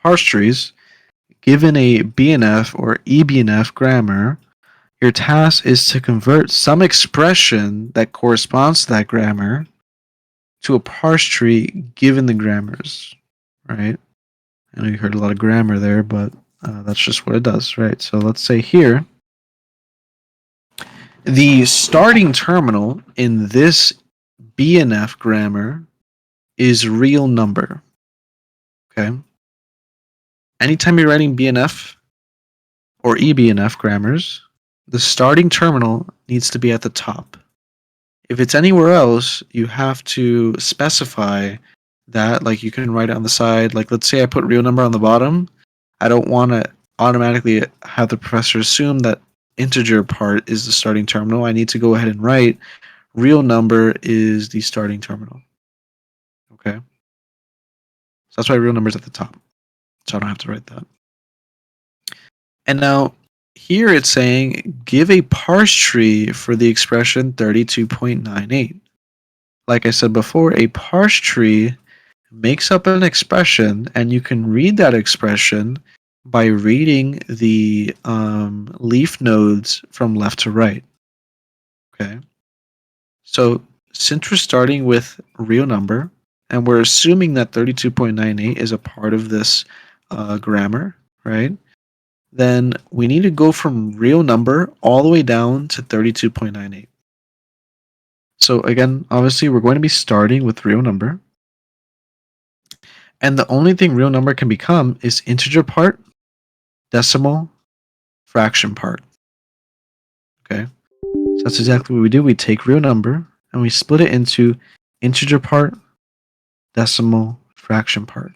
parse trees, given a BNF or eBNF grammar, your task is to convert some expression that corresponds to that grammar to a parse tree given the grammars, right? I know you heard a lot of grammar there, but that's just what it does, right? So let's say here, the starting terminal in this BNF grammar is real number, okay? Anytime you're writing BNF or eBNF grammars, the starting terminal needs to be at the top. If it's anywhere else, you have to specify that, like you can write it on the side. Like let's say I put real number on the bottom. I don't want to automatically have the professor assume that integer part is the starting terminal. I need to go ahead and write real number is the starting terminal. Okay. So that's why real number is at the top. So I don't have to write that. And now here it's saying give a parse tree for the expression 32.98. Like I said before, a parse tree makes up an expression, and you can read that expression by reading the leaf nodes from left to right. Okay. So since we're starting with real number, and we're assuming that 32.98 is a part of this grammar, right? Then we need to go from real number all the way down to 32.98. So again, obviously we're going to be starting with real number. And the only thing real number can become is integer part, decimal, fraction part. Okay? So that's exactly what we do. We take real number and we split it into integer part, decimal, fraction part.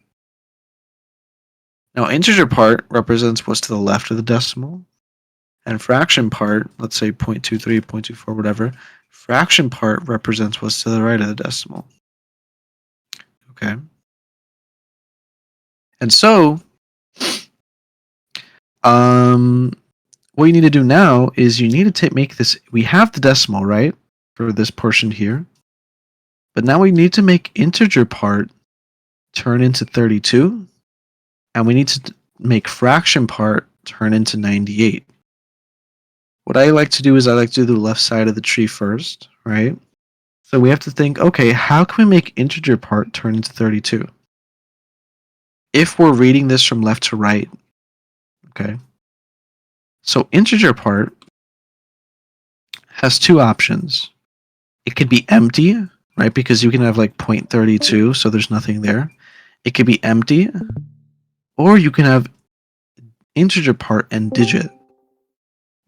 Now integer part represents what's to the left of the decimal. And fraction part, let's say 0.23, 0.24, whatever, fraction part represents what's to the right of the decimal. Okay? And so, what you need to do now is you need to make this, we have the decimal, right, for this portion here. But now we need to make integer part turn into 32. And we need to make fraction part turn into 98. What I like to do is I like to do the left side of the tree first, right? So we have to think, okay, how can we make integer part turn into 32? If we're reading this from left to right, okay? So integer part has two options. It could be empty, right? Because you can have like 0.32, so there's nothing there. It could be empty, or you can have integer part and digit,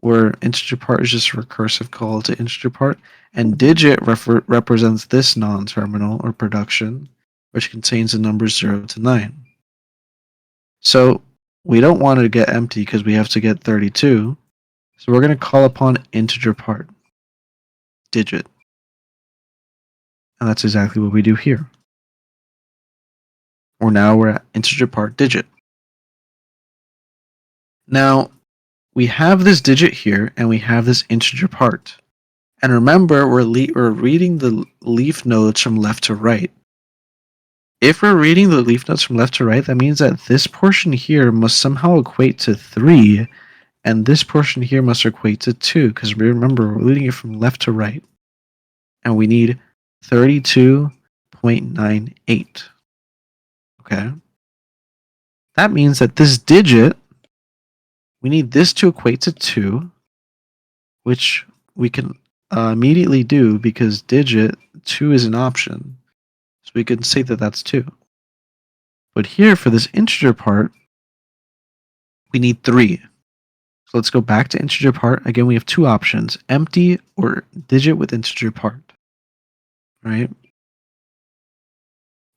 where integer part is just a recursive call to integer part, and digit represents this non-terminal or production, which contains the numbers 0 to 9. So we don't want to get empty because we have to get 32. So we're going to call upon integer part, digit. And that's exactly what we do here. Or now we're at integer part, digit. Now, we have this digit here, and we have this integer part. And remember, we're reading the leaf nodes from left to right. If we're reading the leaf nodes from left to right, that means that this portion here must somehow equate to 3, and this portion here must equate to 2, because remember, we're reading it from left to right. And we need 32.98. Okay? That means that this digit, we need this to equate to 2, which we can immediately do because digit 2 is an option. So we can say that that's 2. But here for this integer part, we need 3. So let's go back to integer part. Again, we have two options, empty or digit with integer part. Right?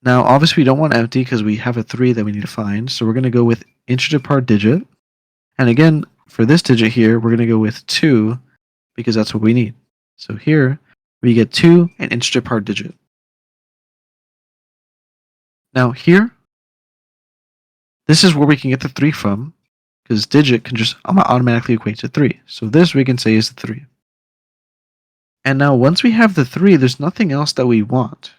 Now, obviously we don't want empty because we have a 3 that we need to find. So we're going to go with integer part digit. And again, for this digit here, we're going to go with 2 because that's what we need. So here, we get 2 and integer part digit. Now here, this is where we can get the 3 from, because digit can just automatically equate to 3. So this we can say is the 3. And now once we have the 3, there's nothing else that we want.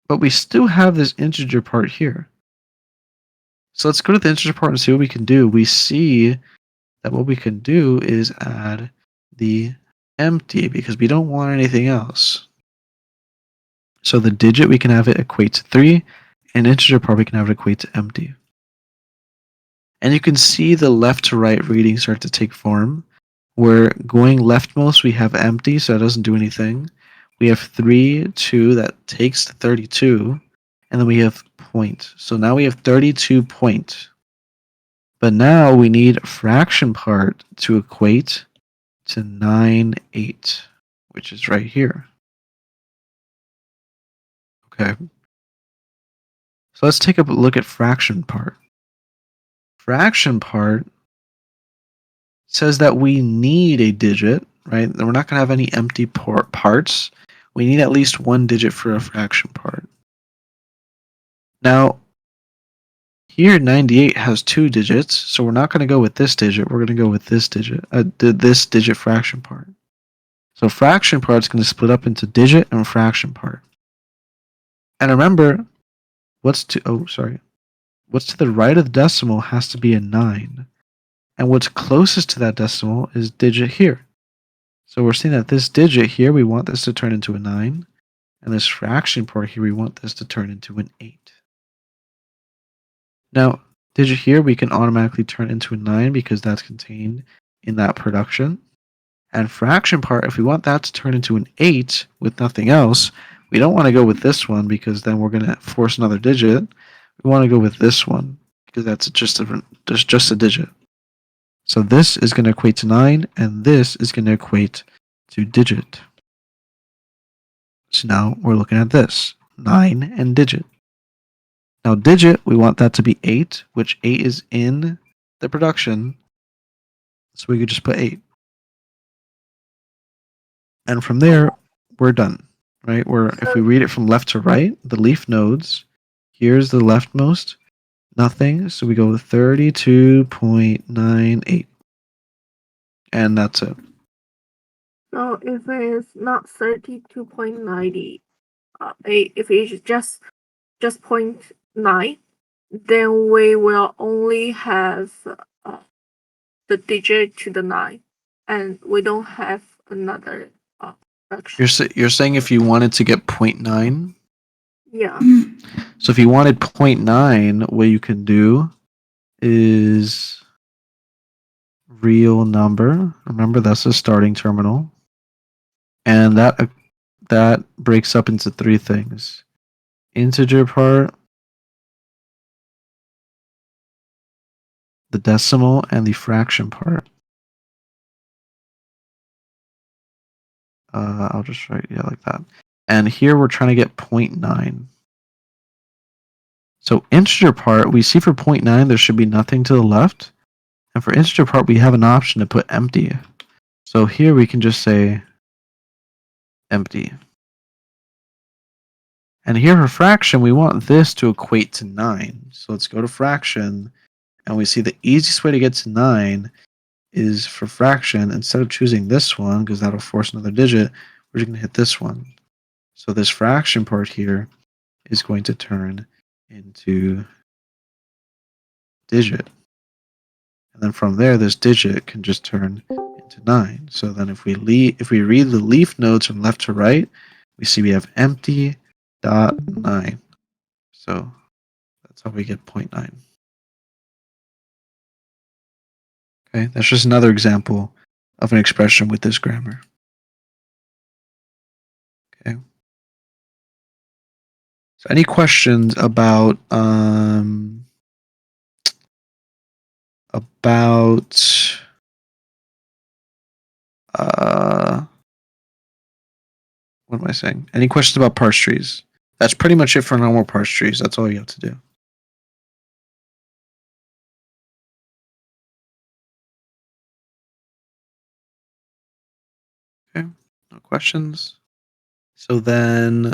But we still have this integer part here. So let's go to the integer part and see what we can do. We see that what we can do is add the empty because we don't want anything else. So the digit, we can have it equate to 3, and integer part, we can have it equate to empty. And you can see the left to right reading start to take form. We're going leftmost, we have empty, so that doesn't do anything. We have 3, 2, that takes to 32, and then we have point. So now we have 32 point. But now we need fraction part to equate to 9, 8, which is right here. Okay. So let's take a look at fraction part. Fraction part says that we need a digit, right? We're not going to have any empty parts. We need at least one digit for a fraction part. Now, here 98 has 2 digits, so we're not going to go with this digit. We're going to go with this digit, this digit fraction part. So fraction part is going to split up into digit and fraction part. And remember, what's to the right of the decimal has to be a 9. And what's closest to that decimal is digit here. So we're seeing that this digit here, we want this to turn into a 9. And this fraction part here, we want this to turn into an 8. Now, digit here, we can automatically turn into a 9 because that's contained in that production. And fraction part, if we want that to turn into an 8 with nothing else, we don't want to go with this one because then we're going to force another digit. We want to go with this one because that's just a digit. So this is going to equate to 9, and this is going to equate to digit. So now we're looking at this, 9 and digit. Now digit, we want that to be 8, which 8 is in the production, so we could just put 8. And from there, we're done, right? If we read it from left to right, the leaf nodes, here's the leftmost, nothing, so we go 32.98. And that's it. So if it's not 32.98, if it's just 0.9, then we will only have the digit to the 9, and we don't have another fraction. You're saying if you wanted to get 0.9? Yeah. So if you wanted 0.9, what you can do is real number. Remember, that's the starting terminal. And that breaks up into 3 things. Integer part, the decimal, and the fraction part. I'll just write like that. And here we're trying to get 0.9. So integer part, we see for 0.9 there should be nothing to the left. And for integer part, we have an option to put empty. So here we can just say empty. And here for fraction, we want this to equate to 9. So let's go to fraction, and we see the easiest way to get to 9 is for fraction. Instead of choosing this one, because that'll force another digit, we're just going to hit this one. So this fraction part here is going to turn into digit. And then from there, this digit can just turn into 9. So then if we read the leaf nodes from left to right, we see we have empty dot 9. So that's how we get 0.9. Okay, that's just another example of an expression with this grammar. Okay. So any questions about what am I saying? Any questions about parse trees? That's pretty much it for normal parse trees. That's all you have to do. Okay, no questions. So then,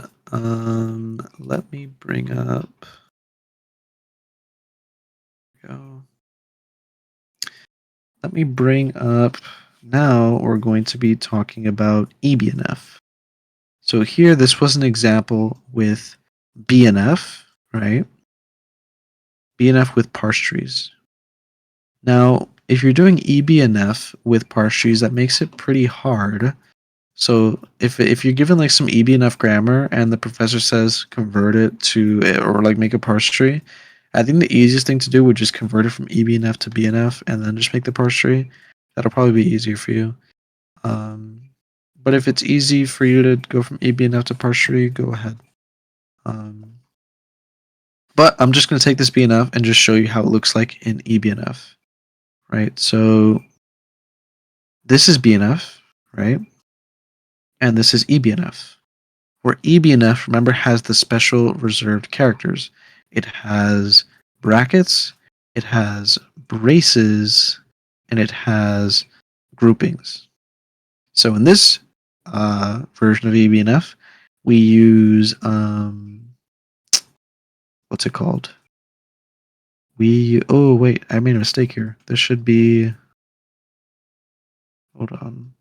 let me bring up. Go. Let me bring up. Now we're going to be talking about eBNF. So here, this was an example with BNF, right? BNF with parse trees. Now, if you're doing eBNF with parse trees, that makes it pretty hard. So if you're given like some eBNF grammar and the professor says convert it to or like make a parse tree, I think the easiest thing to do would just convert it from eBNF to BNF and then just make the parse tree. That'll probably be easier for you. But if it's easy for you to go from eBNF to parse tree, go ahead. But I'm just going to take this BNF and just show you how it looks like in eBNF. Right? So this is BNF, right? And this is eBNF. Where eBNF, remember, has the special reserved characters. It has brackets, it has braces, and it has groupings. So in this version of eBNF, we use what's it called? Oh wait, I made a mistake here. This should be. Hold on.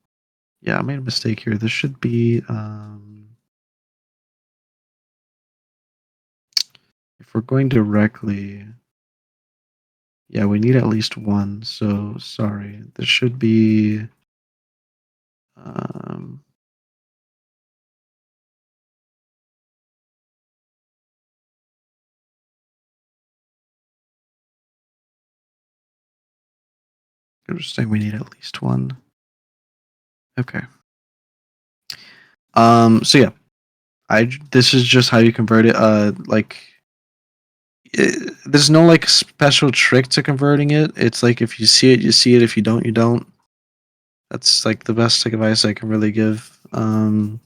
Yeah, I made a mistake here. This should be. If we're going directly. Yeah, we need at least one. So sorry. This should be. I'm just saying we need at least one. Okay. So yeah, this is just how you convert it. There's no like special trick to converting it. It's like if you see it, you see it. If you don't, you don't. That's like the best advice I can really give. You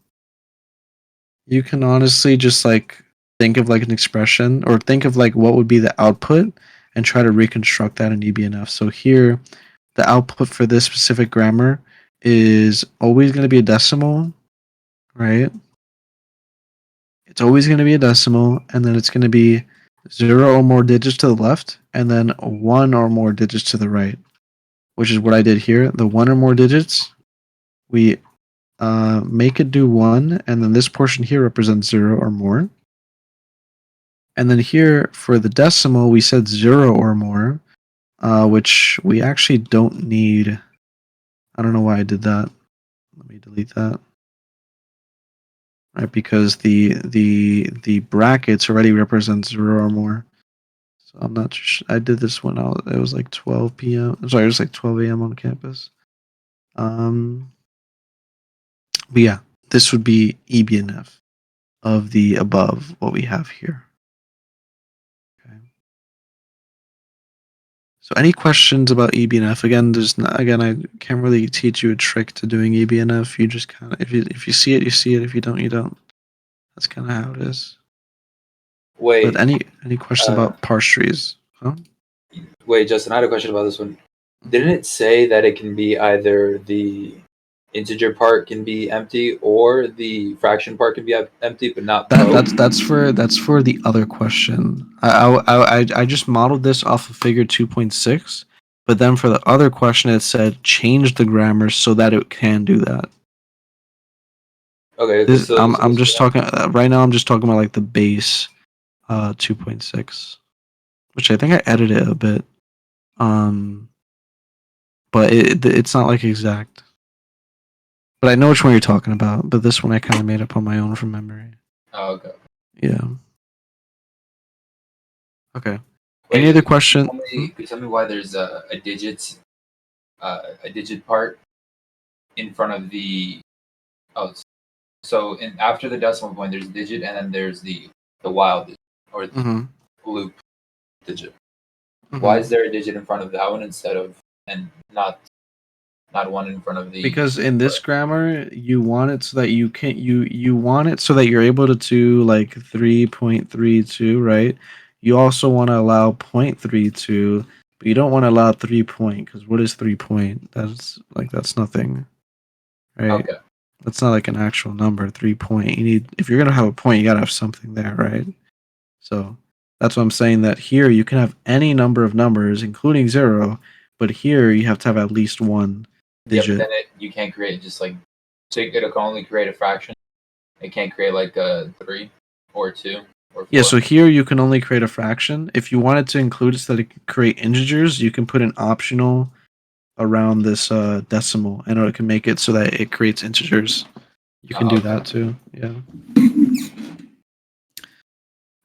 can honestly just like think of like an expression or think of like what would be the output and try to reconstruct that in eBNF. So here, the output for this specific grammar is always going to be a decimal, right? It's always going to be a decimal, and then it's going to be 0 or more digits to the left, and then 1 or more digits to the right, which is what I did here. The 1 or more digits, we make it do 1, and then this portion here represents 0 or more. And then here, for the decimal, we said 0 or more, which we actually don't need. I don't know why I did that. Let me delete that. Right, because the brackets already represent 0 or more. So I'm not sure. I did this when it was like 12 p.m. I'm sorry, it was like 12 a.m. on campus. But yeah, this would be eBNF of the above what we have here. Okay. So any questions about eBNF? Again, I can't really teach you a trick to doing eBNF. You just kind of if you see it, you see it. If you don't, you don't. That's kind of how it is. Wait. But any questions about parse trees? Huh? Wait, Justin, I had a question about this one. Didn't it say that it can be either the integer part can be empty or the fraction part can be empty, but not both? That's for the other question. I just modeled this off of figure 2.6, but then for the other question it said change the grammar so that it can do that. Okay, I'm just talking right now. I'm just talking about like the base 2.6, which I think I edited a bit. But it's not like exact. But I know which one you're talking about. But this one I kind of made up on my own from memory. Oh, okay. Yeah. Okay. Any other question? Could you tell me why there's a digit part in front of the? Oh, so after the decimal point, there's a digit, and then there's the while digit or the loop digit. Why is there a digit in front of that one instead of and not one in front of the? Because in this grammar, you want it so that you can you want it so that you're able to do like 3.32, right? You also want to allow 0.32, but you don't want to allow 3 point because what is 3 point? That's nothing, right? Okay. That's not like an actual number. 3 point. You need if you're gonna have a point, you gotta have something there, right? So that's what I'm saying. That here you can have any number of numbers, including 0, but here you have to have at least one digit. Yeah, but then you can't create just like so it can only create a fraction. It can't create like a 3 or 2. Or Yeah, 4? so here you can only create a fraction. If you wanted to include it so that it could create integers, you can put an optional around this decimal, and it can make it so that it creates integers. You can do Okay. that too. Yeah.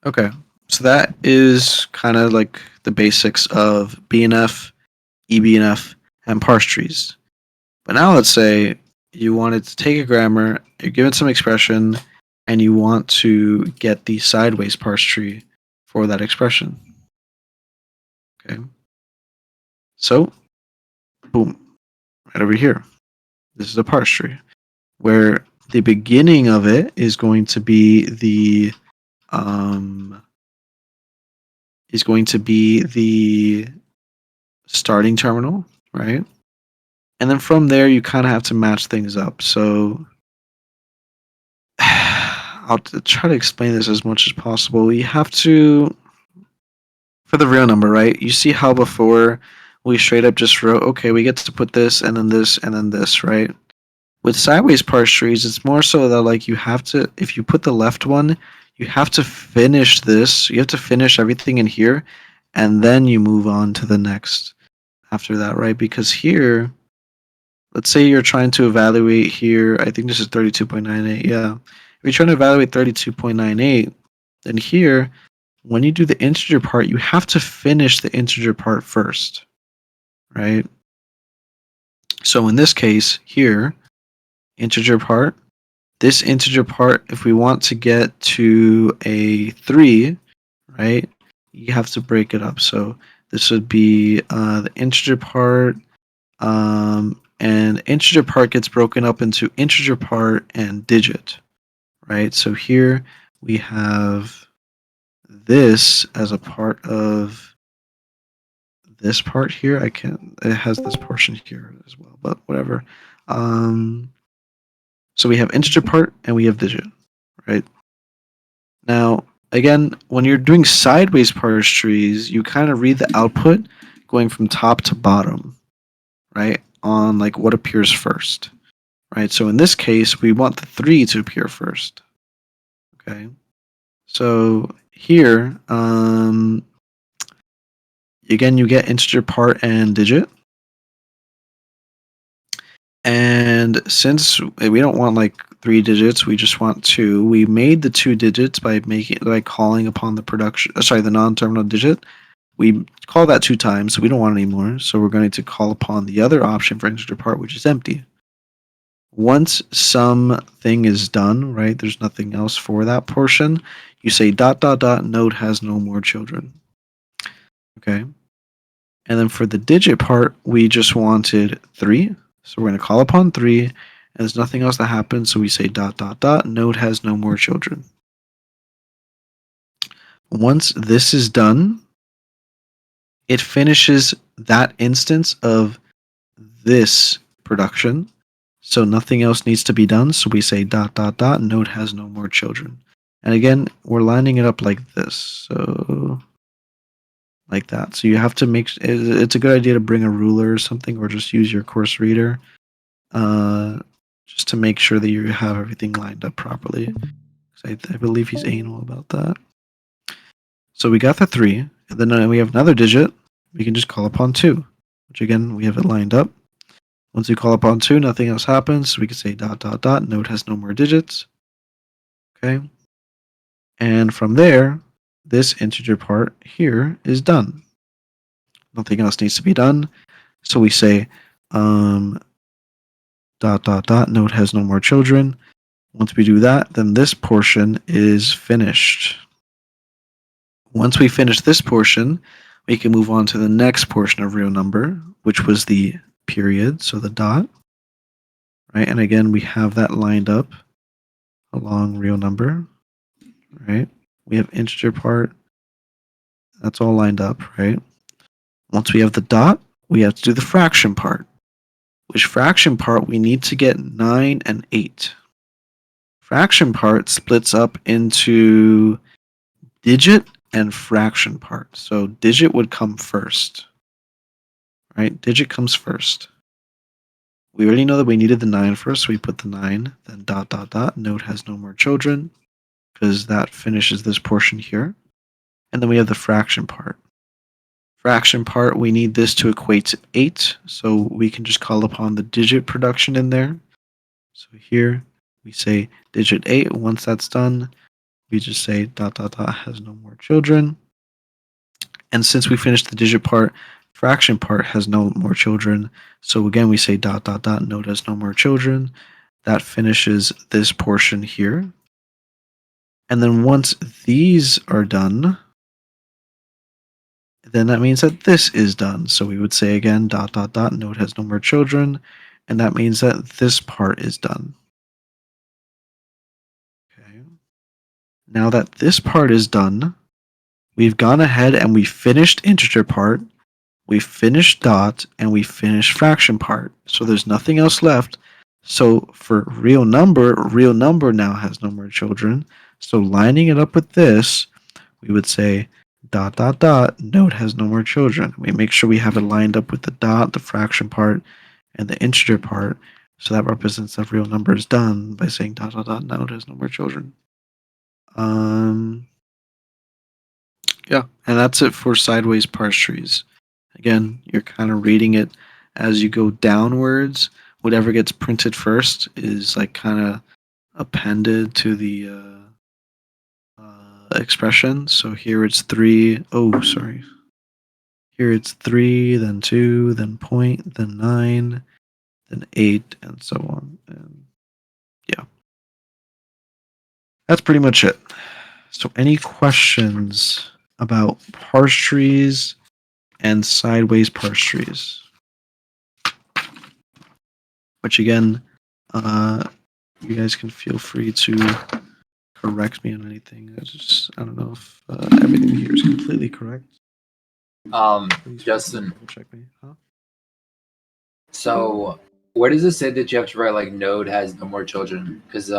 Okay. So that is kind of like the basics of BNF, eBNF, and parse trees. But now let's say you wanted to take a grammar, you're given some expression, and you want to get the sideways parse tree for that expression. Okay. So, boom, right over here. This is a parse tree where the beginning of it is going to be the starting terminal, right? And then from there, you kind of have to match things up. So I'll try to explain this as much as possible. You have to, for the real number, right? You see how before we straight up just wrote, okay, we get to put this and then this and then this, right? With sideways parse trees, it's more so that like you have to, if you put the left one, you have to finish this. You have to finish everything in here, and then you move on to the next after that, right? Because here, let's say you're trying to evaluate here. I think this is 32.98. Yeah, if you're trying to evaluate 32.98, then here, when you do the integer part, you have to finish the integer part first, right? So in this case here, integer part. This integer part, if we want to get to a 3, right, you have to break it up. So this would be the integer part, and integer part gets broken up into integer part and digit, right? So here we have this as a part of this part here. It has this portion here as well, but whatever. So we have integer part and we have digit, right? Now, again, when you're doing sideways parse trees, you kind of read the output going from top to bottom, right? On like what appears first, right? So in this case, we want the 3 to appear first. Okay. So here, again, you get integer part and digit. And since we don't want like 3 digits, we just want 2. We made the 2 digits by calling upon the non-terminal digit. We call that 2 times, so we don't want it anymore. So we're going to call upon the other option for integer part, which is empty. Once something is done, right, there's nothing else for that portion, you say ... node has no more children. Okay. And then for the digit part, we just wanted 3. So we're going to call upon 3, and there's nothing else that happens, so we say ... node has no more children. Once this is done, it finishes that instance of this production. So nothing else needs to be done. So we say ... node has no more children. And again, we're lining it up like this. So like that. So you have to it's a good idea to bring a ruler or something, or just use your course reader, just to make sure that you have everything lined up properly. I believe he's anal about that. So we got the 3, and then we have another digit. We can just call upon 2, which again, we have it lined up. Once we call upon 2, nothing else happens. So we can say ... node has no more digits. Okay. And from there, this integer part here is done. Nothing else needs to be done. So we say ... node has no more children. Once we do that, then this portion is finished. Once we finish this portion, we can move on to the next portion of real number, which was the period, so the dot. Right, and again, we have that lined up along real number. Right, we have integer part. That's all lined up, right? Once we have the dot, we have to do the fraction part. Which fraction part we need to get 9 and 8. Fraction part splits up into digit and fraction part. So digit would come first. Right? Digit comes first. We already know that we needed the 9 first, so we put the 9, then ... node has no more children. because that finishes this portion here. And then we have the fraction part. Fraction part, we need this to equate to 8, so we can just call upon the digit production in there. So here we say digit 8. Once that's done, we just say ... has no more children. And since we finished the digit part, fraction part has no more children. So again, we say ... node has no more children. That finishes this portion here. And then once these are done, then that means that this is done. So we would say again ... node has no more children. And that means that this part is done. Okay. Now that this part is done, we've gone ahead and we finished integer part, we finished dot, and we finished fraction part. So there's nothing else left. So for real number now has no more children. So lining it up with this, we would say ... node has no more children. We make sure we have it lined up with the dot, the fraction part, and the integer part. So that represents that real number is done by saying ... node has no more children. Yeah, and that's it for sideways parse trees. Again, you're kind of reading it as you go downwards. Whatever gets printed first is like kind of appended to the expression. So here it's 3. Oh, sorry. Here it's 3, then 2, then point, then 9, then 8, and so on. And yeah, that's pretty much it. So any questions about parse trees and sideways parse trees? Which again, you guys can feel free to correct me on anything. I don't know if everything here is completely correct. Please Justin, check me. Huh? so where does it say that you have to write like node has no more children? Because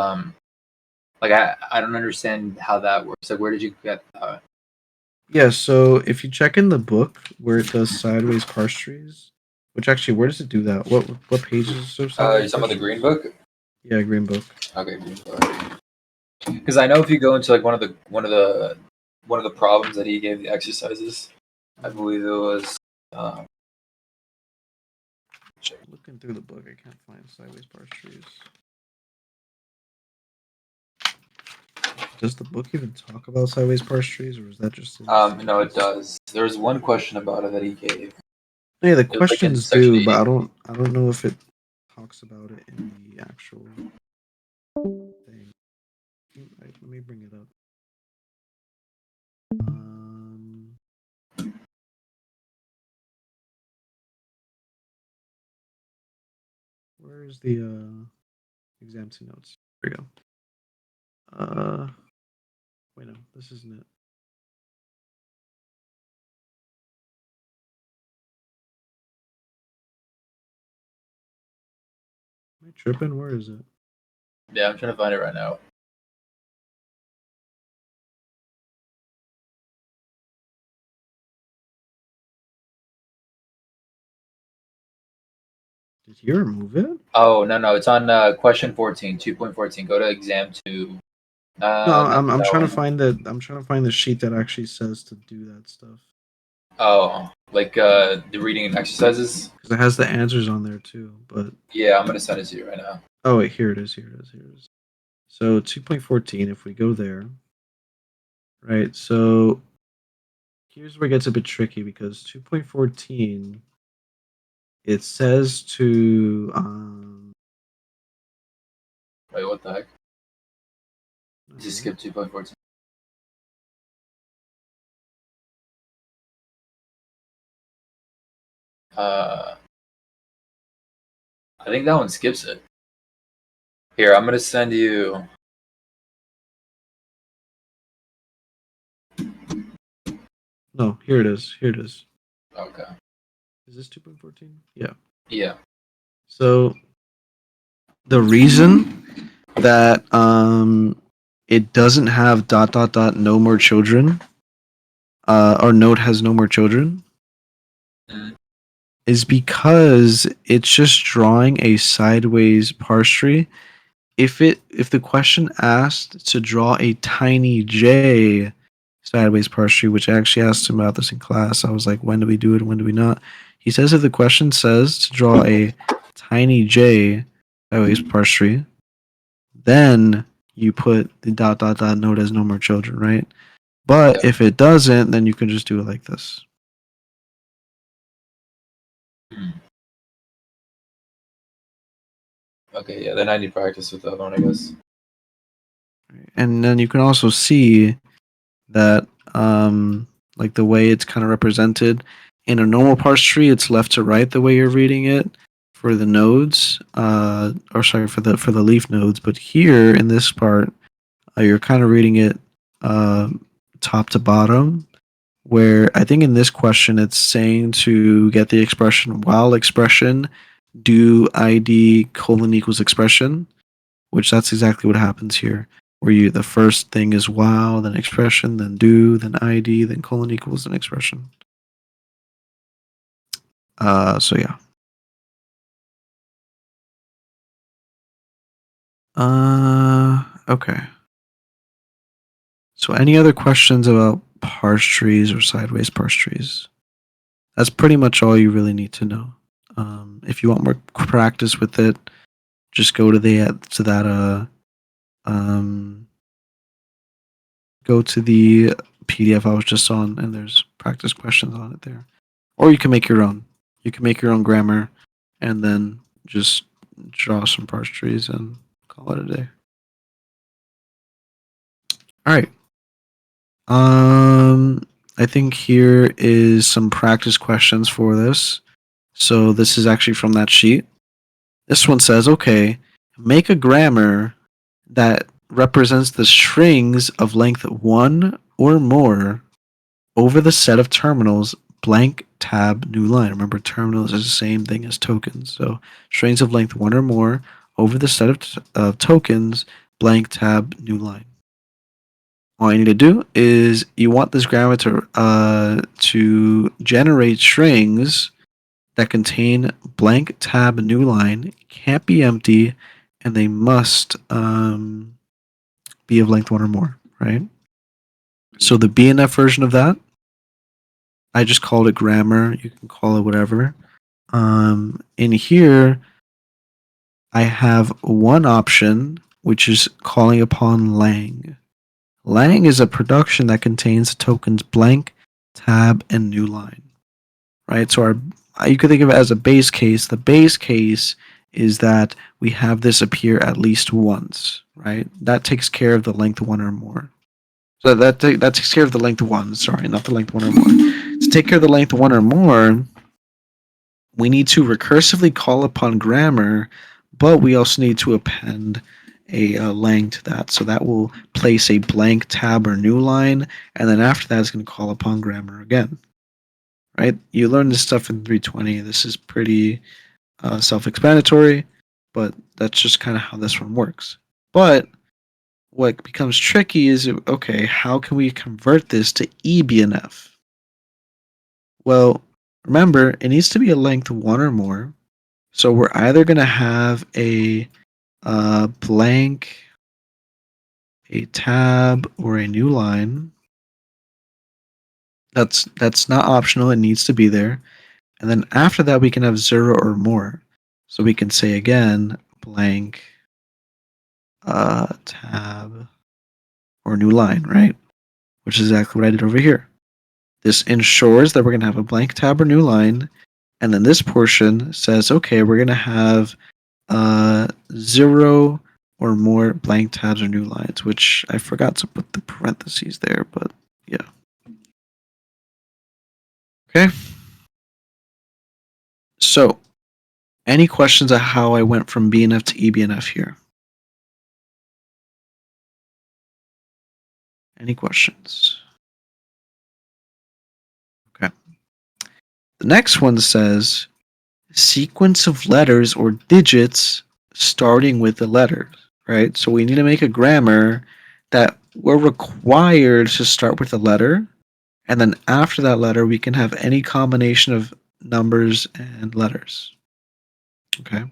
like I don't understand how that works. Like where did you get that? Yeah, so if you check in the book where it does sideways parse trees, which actually, where does it do that? What pages is there? You're talking about the green book? Yeah, green book. Okay, green book. Because I know if you go into like one of the problems that he gave the exercises, I believe it was. Looking through the book, I can't find sideways parse trees. Does the book even talk about sideways parse trees, or is that just? No, it does. There was one question about it that he gave. Yeah, the like in questions section do, 80. but I don't know if it talks about it in the actual thing. Right, let me bring it up. Where's the exam 2 notes? Here we go. Wait, no, this isn't it. Am I tripping? Where is it? Yeah, I'm trying to find it right now. Did he remove it? Oh no, it's on question 14, 2.14. Go to exam 2. No, I'm trying to find the sheet that actually says to do that stuff. Oh, like the reading and exercises. Because it has the answers on there too. But yeah, I'm gonna send it to you right now. Oh wait, here it is. So 2.14. If we go there, right? So here's where it gets a bit tricky because 2.14 it says to Wait, what the heck? Just skip 2.14. I think that one skips it. Here, I'm gonna send you. No, here it is. Okay. Is this 2.14? Yeah. Yeah. So the reason that it doesn't have ... no more children or node has no more children is because it's just drawing a sideways parse tree if the question asked to draw a tiny j sideways parse tree, which I actually asked him about this in class, I was like, when do we do it and when do we not? He says if the question says to draw a tiny j sideways parse tree, then you put the dot dot dot node as no more children, right? But Yeah. if it doesn't, then you can just do it like this. Okay, yeah, then I need practice with the other one, I guess. And then you can also see that like the way it's kind of represented in a normal parse tree, it's left to right the way you're reading it for the nodes, or sorry, for the leaf nodes. But here in this part, you're kind of reading it top to bottom. Where I think in this question it's saying to get the expression while expression do ID colon equals expression, which that's exactly what happens here. Where you the first thing is while, then expression, then do, then ID, then colon equals an expression. So yeah. Okay. So any other questions about parse trees or sideways parse trees? That's pretty much all you really need to know. If you want more practice with it, just go to go to the PDF I was just on, and there's practice questions on it there. Or you can make your own. You can make your own grammar, and then just draw some parse trees and call it a day. All right. I think here is some practice questions for this. So this is actually from that sheet. This one says, okay, make a grammar that represents the strings of length 1 or more over the set of terminals blank tab new line. Remember, terminals is the same thing as tokens. So strings of length 1 or more over the set of tokens blank tab new line. All you need to do is you want this grammar to generate strings that contain blank tab new line, can't be empty, and they must be of length 1 or more, right? So the BNF version of that, I just called it grammar. You can call it whatever. In here, I have one option, which is calling upon lang. Lang is a production that contains the tokens blank, tab, and new line, right? So you could think of it as a base case. The base case is that we have this appear at least once, right? That takes care of the length 1 or more. So that takes care of the length 1. Sorry, not the length 1 or more. To take care of the length 1 or more, we need to recursively call upon grammar, but we also need to append a lang to that. So that will place a blank tab or new line, and then after that, it's going to call upon grammar again. Right? You learn this stuff in 320. This is pretty self-explanatory, but that's just kind of how this one works. But what becomes tricky is, okay, how can we convert this to eBNF? Well, remember, it needs to be a length 1 or more. So we're either going to have a blank, a tab, or a new line. That's not optional. It needs to be there. And then after that, we can have 0 or more. So we can say again, blank, tab, or new line, right? Which is exactly what I did over here. This ensures that we're going to have a blank tab or new line. And then this portion says, okay, we're going to have 0 or more blank tabs or new lines, which I forgot to put the parentheses there, but yeah. Okay. So, any questions on how I went from BNF to eBNF here? Any questions? Okay. The next one says sequence of letters or digits starting with the letters, right? So we need to make a grammar that we're required to start with a letter, and then after that letter, we can have any combination of numbers and letters. Okay.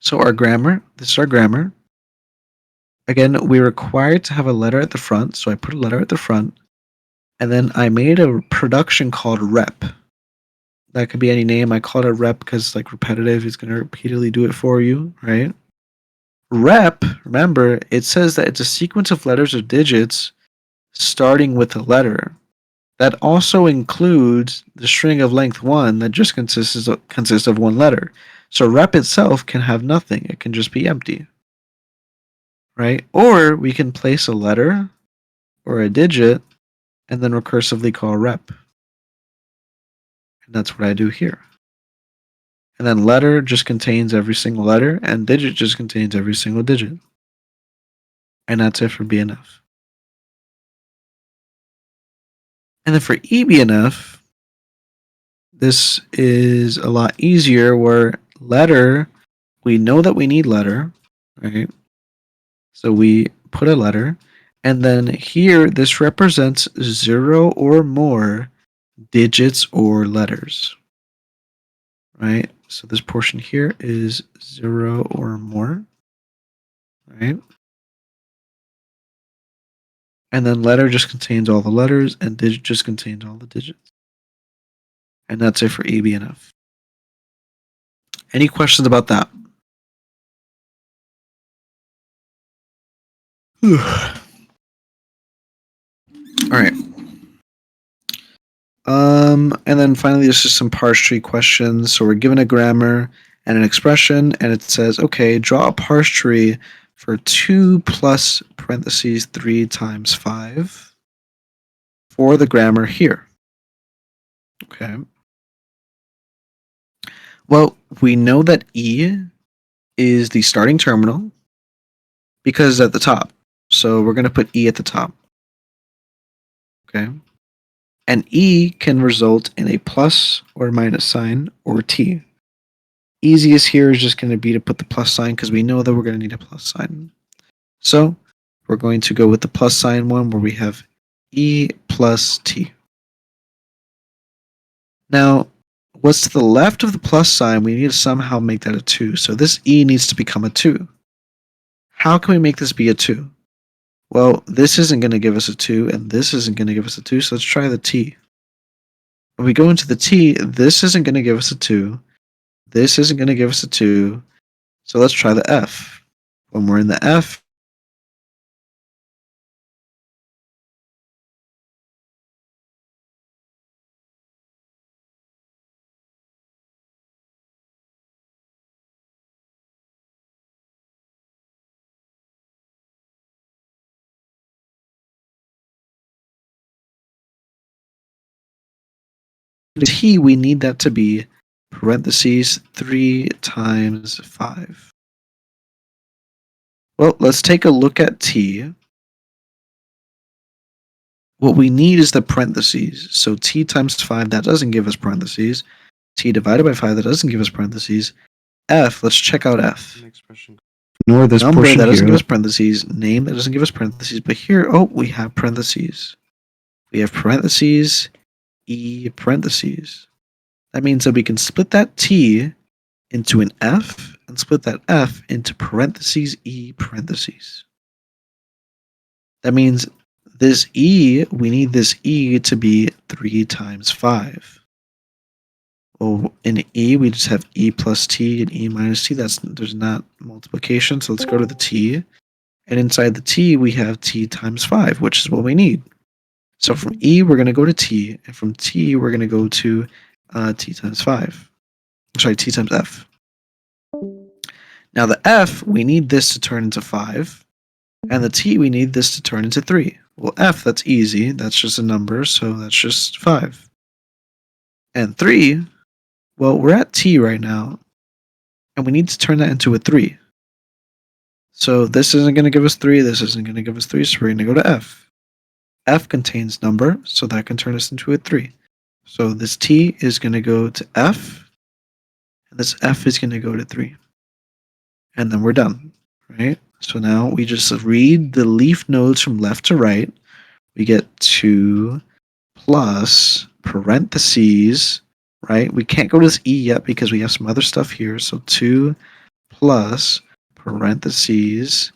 So our grammar, this is our grammar. Again, we're required to have a letter at the front, so I put a letter at the front. And then I made a production called rep. That could be any name. I called it rep because it's like repetitive. It's going to repeatedly do it for you, right? Rep, remember, it says that it's a sequence of letters or digits starting with a letter. That also includes the string of length 1 that just consists of one letter. So rep itself can have nothing. It can just be empty. Right? Or we can place a letter or a digit and then recursively call rep. And that's what I do here. And then letter just contains every single letter, and digit just contains every single digit. And that's it for BNF. And then for eBNF, this is a lot easier where letter, we know that we need letter, right? So we put a letter, and then here this represents 0 or more digits or letters, right? So this portion here is 0 or more, right? And then letter just contains all the letters, and digit just contains all the digits. And that's it for eBNF. Any questions about that? All right. And then finally, there's just some parse tree questions. So we're given a grammar and an expression, and it says, okay, draw a parse tree for 2 plus parentheses 3 times 5 for the grammar here. Okay. Well, we know that E is the starting terminal because it's at the top. So we're going to put E at the top. Okay. And E can result in a plus or minus sign or T. Easiest here is just going to be to put the plus sign because we know that we're going to need a plus sign. So we're going to go with the plus sign one where we have E plus T. Now, what's to the left of the plus sign, we need to somehow make that a 2. So this E needs to become a 2. How can we make this be a 2? Well, this isn't going to give us a 2, and this isn't going to give us a 2, so let's try the T. When we go into the T, this isn't going to give us a 2. This isn't going to give us a 2. So let's try the F. When we're in the F, T, we need that to be parentheses 3 times 5. Well, let's take a look at T. What we need is the parentheses. So T times 5, that doesn't give us parentheses. T divided by 5, that doesn't give us parentheses. F, let's check out F. Ignore this Number, portion that doesn't give here. us parentheses. Name, that doesn't give us parentheses. But here, oh, we have parentheses. We have parentheses, E parentheses. That means that we can split that T into an F and split that F into parentheses E parentheses. That means this E, we need this E to be 3 times 5. Well, in E, we just have E plus T and E minus T. There's not multiplication, so let's go to the T. And inside the T, we have T times 5, which is what we need. So from E, we're going to go to T, and from T, we're going to go to T times 5. Sorry, T times F. Now the F, we need this to turn into 5, and the T, we need this to turn into 3. Well, F, that's easy. That's just a number, so that's just 5. And 3, well, we're at T right now, and we need to turn that into a 3. So this isn't going to give us 3, this isn't going to give us 3, so we're going to go to F. F contains number, so that can turn us into a 3. So this T is going to go to F, and this F is going to go to 3. And then we're done, right? So now we just read the leaf nodes from left to right. We get 2 plus parentheses, right? We can't go to this E yet because we have some other stuff here. So 2 plus parentheses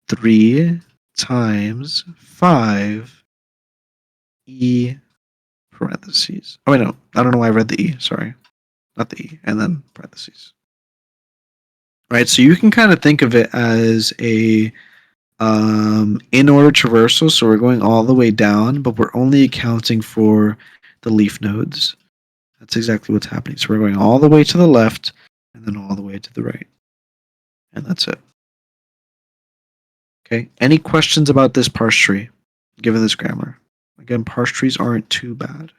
3 times 5 e parentheses. Oh wait, no, I don't know why I read the e. Sorry, not the e, and then parentheses. Right, so you can kind of think of it as a in order traversal. So we're going all the way down, but we're only accounting for the leaf nodes. That's exactly what's happening. So we're going all the way to the left and then all the way to the right. And that's it. Okay. Any questions about this parse tree, given this grammar? Again, parse trees aren't too bad.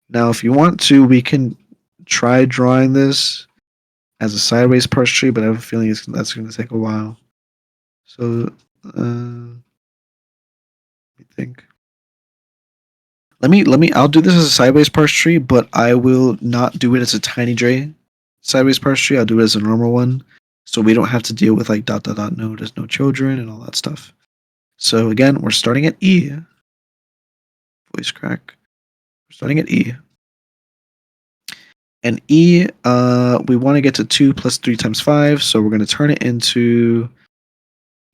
Now, if you want to, we can try drawing this as a sideways parse tree, but I have a feeling that's going to take a while. So, let me think. I'll do this as a sideways parse tree, but I will not do it as a TinyJ sideways parse tree. I'll do it as a normal one. So we don't have to deal with like ... node as no children and all that stuff. So again, we're starting at E. Voice crack. We're starting at E. And E, we want to get to 2 plus 3 times 5. So we're going to turn it into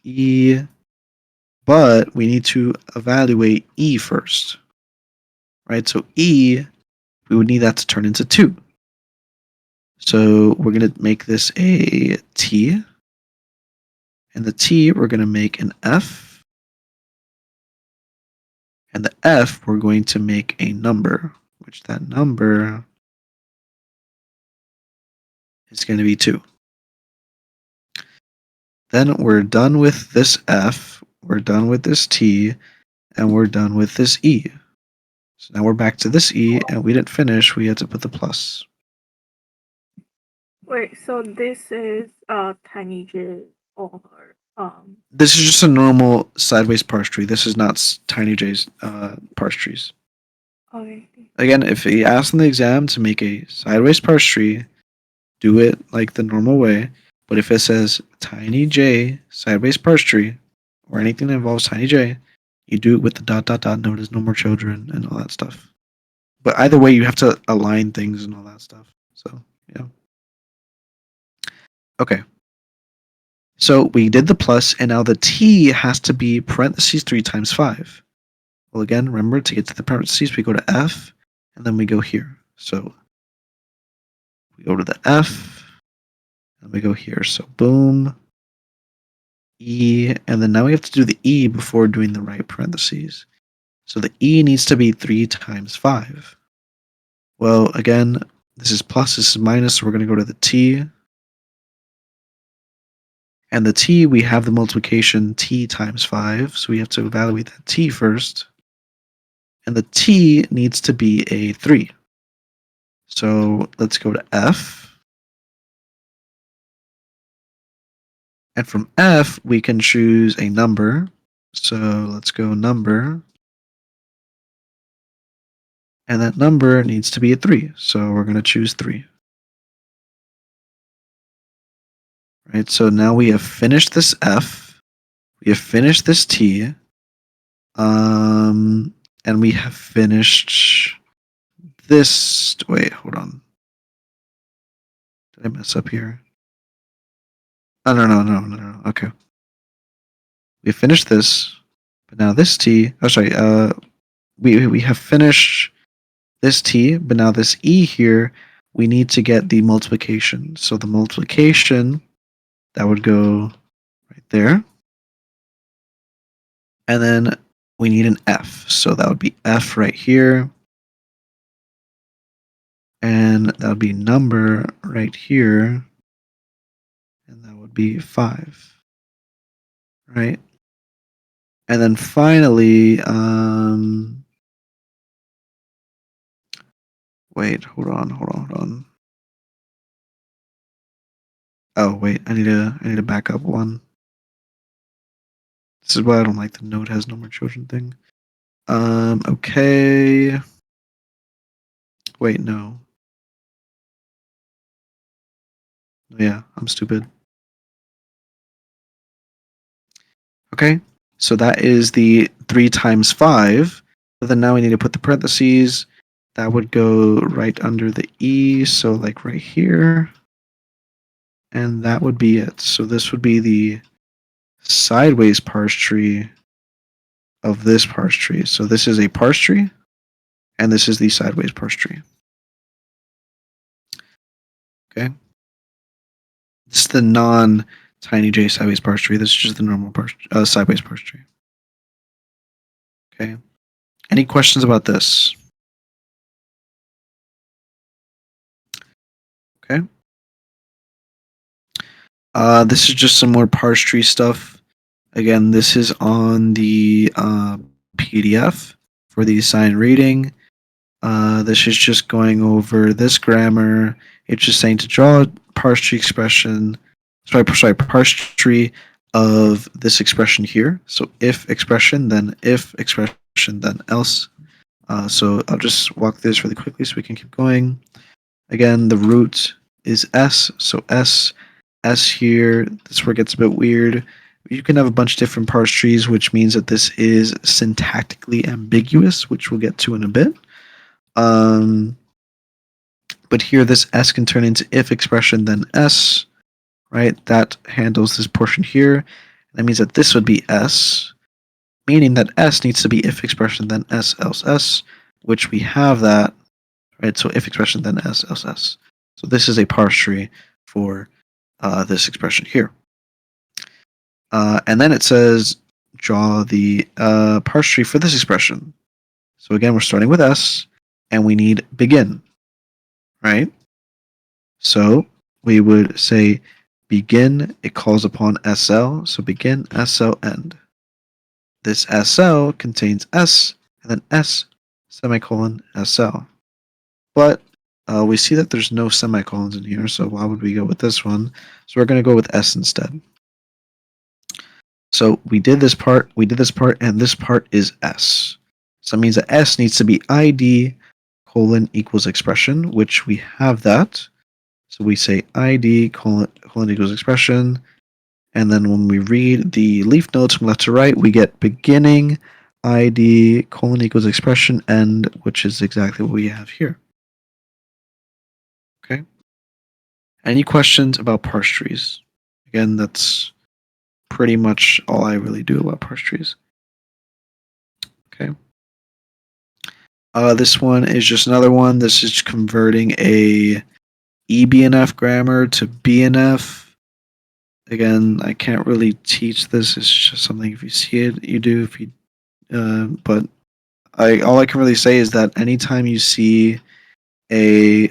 E, but we need to evaluate E first. Right, so E, we would need that to turn into 2. So we're going to make this a T. And the T, we're going to make an F. And the F, we're going to make a number, which that number is going to be 2. Then we're done with this F, we're done with this T, and we're done with this E. So now we're back to this E, and we didn't finish, we had to put the plus. Wait, so this is TinyJ or This is just a normal sideways parse tree. This is not TinyJ's parse trees. okay. Again, if he asks in the exam to make a sideways parse tree, do it like the normal way. But if it says TinyJ sideways parse tree, or anything that involves TinyJ, you do it with the ... node as no more children and all that stuff. But either way, you have to align things and all that stuff. So, yeah. Okay. So we did the plus, and now the T has to be parentheses 3 times 5. Well, again, remember, to get to the parentheses, we go to F, and then we go here. So we go to the F, and we go here. So boom, E, and then now we have to do the E before doing the right parentheses. So the E needs to be 3 times 5. Well, again, this is plus, this is minus, so we're going to go to the T. And the T, we have the multiplication T times 5, so we have to evaluate that T first. And the T needs to be a 3. So let's go to F. And from F, we can choose a number. So let's go number. And that number needs to be a 3. So we're going to choose 3. Right, so now we have finished this F. We have finished this T. And we have finished this. Wait, hold on. Did I mess up here? Oh, no. Okay. We finished this, but now this T. Oh, sorry. We have finished this T, but now this E here, we need to get the multiplication. So the multiplication, that would go right there. And then we need an F. So that would be F right here. And that would be number right here. And that would be 5. Right? And then finally, wait, hold on. Oh, wait, I need to back up one. This is why I don't like the node has no more children thing. Okay. Wait, no. Yeah, I'm stupid. Okay, so that is the 3 times 5. But then now we need to put the parentheses. That would go right under the E, so like right here. and that would be it. So this would be the sideways parse tree of this parse tree. So this is a parse tree, and this is the sideways parse tree. Okay. This is the non-TinyJ sideways parse tree. This is just the normal sideways parse tree. Okay. Any questions about this? Okay. This is just some more parse tree stuff. Again, this is on the PDF for the assigned reading. This is just going over this grammar. It's just saying to draw a parse tree expression. Parse tree of this expression here. So if expression, then else. So I'll just walk this really quickly so we can keep going. Again, the root is S. So S here. This is where it gets a bit weird. You can have a bunch of different parse trees, which means that this is syntactically ambiguous, which we'll get to in a bit. But here this S can turn into if expression, then S, right? That handles this portion here. That means that this would be S, meaning that S needs to be if expression, then S, else S, which we have that, right? So if expression, then S, else S. So this is a parse tree for this expression here. And then it says draw the parse tree for this expression. So again, we're starting with S, and we need begin, right? So we would say begin, it calls upon SL, so begin SL end. This SL contains S, and then S, semicolon, SL. But we see that there's no semicolons in here, so why would we go with this one? So we're going to go with S instead. So we did this part, and this part is S. So that means that S needs to be ID colon equals expression, which we have that. So we say ID colon equals expression. And then when we read the leaf notes from left to right, we get beginning ID colon equals expression end, which is exactly what we have here. Okay. Any questions about parse trees? Again, that's pretty much all I really do about parse trees. Okay. This one is just another one. This is converting a eBNF grammar to BNF. Again, I can't really teach this. It's just something if you see it, you do. If you, but all I can really say is that anytime you see a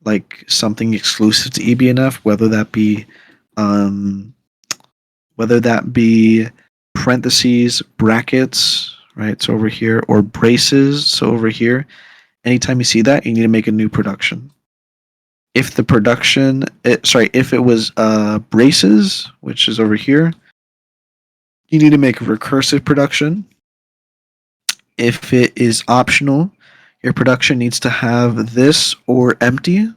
like something exclusive to eBNF, whether that be parentheses, brackets, right? So over here, or braces, so over here. Anytime you see that, you need to make a new production. If the production, if it was braces, which is over here, you need to make a recursive production. If it is optional, your production needs to have this or empty.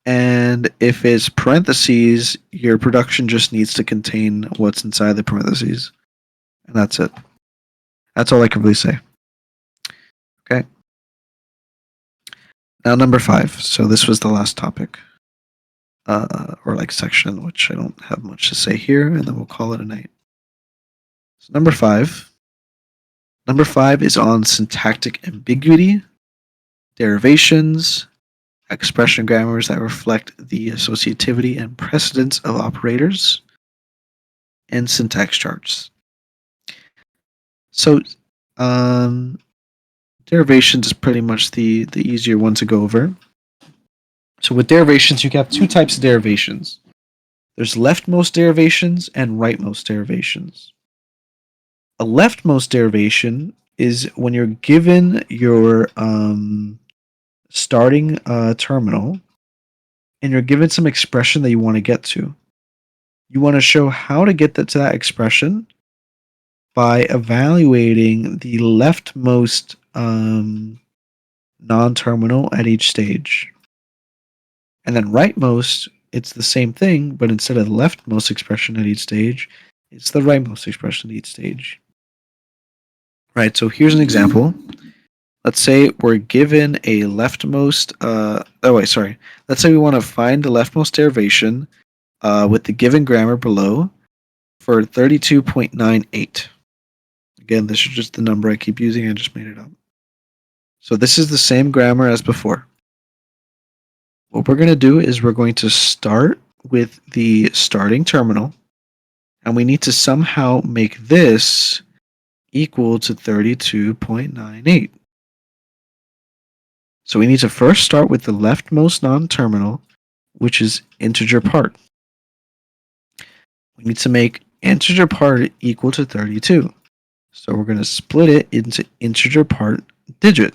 And if it's parentheses, your production just needs to contain what's inside the parentheses. And that's it. That's all I can really say. Okay. Now number 5. So this was the last topic. Or like section, which I don't have much to say here, and then we'll call it a night. So number 5. Number 5 is on syntactic ambiguity, derivations, expression grammars that reflect the associativity and precedence of operators, and syntax charts. So, derivations is pretty much the easier one to go over. So with derivations, you have 2 types of derivations. There's leftmost derivations and rightmost derivations. A leftmost derivation is when you're given your starting terminal and you're given some expression that you want to get to. You want to show how to get to that expression by evaluating the leftmost non-terminal at each stage. And then rightmost, it's the same thing, but instead of the leftmost expression at each stage, it's the rightmost expression at each stage. Right, so here's an example. let's say we're given a leftmost. Let's say we want to find the leftmost derivation with the given grammar below for 32.98. Again, this is just the number I keep using. I just made it up. So this is the same grammar as before. What we're going to do is we're going to start with the starting terminal, and we need to somehow make this equal to 32.98. So we need to first start with the leftmost non-terminal, which is integer part. We need to make integer part equal to 32. So we're going to split it into integer part digit.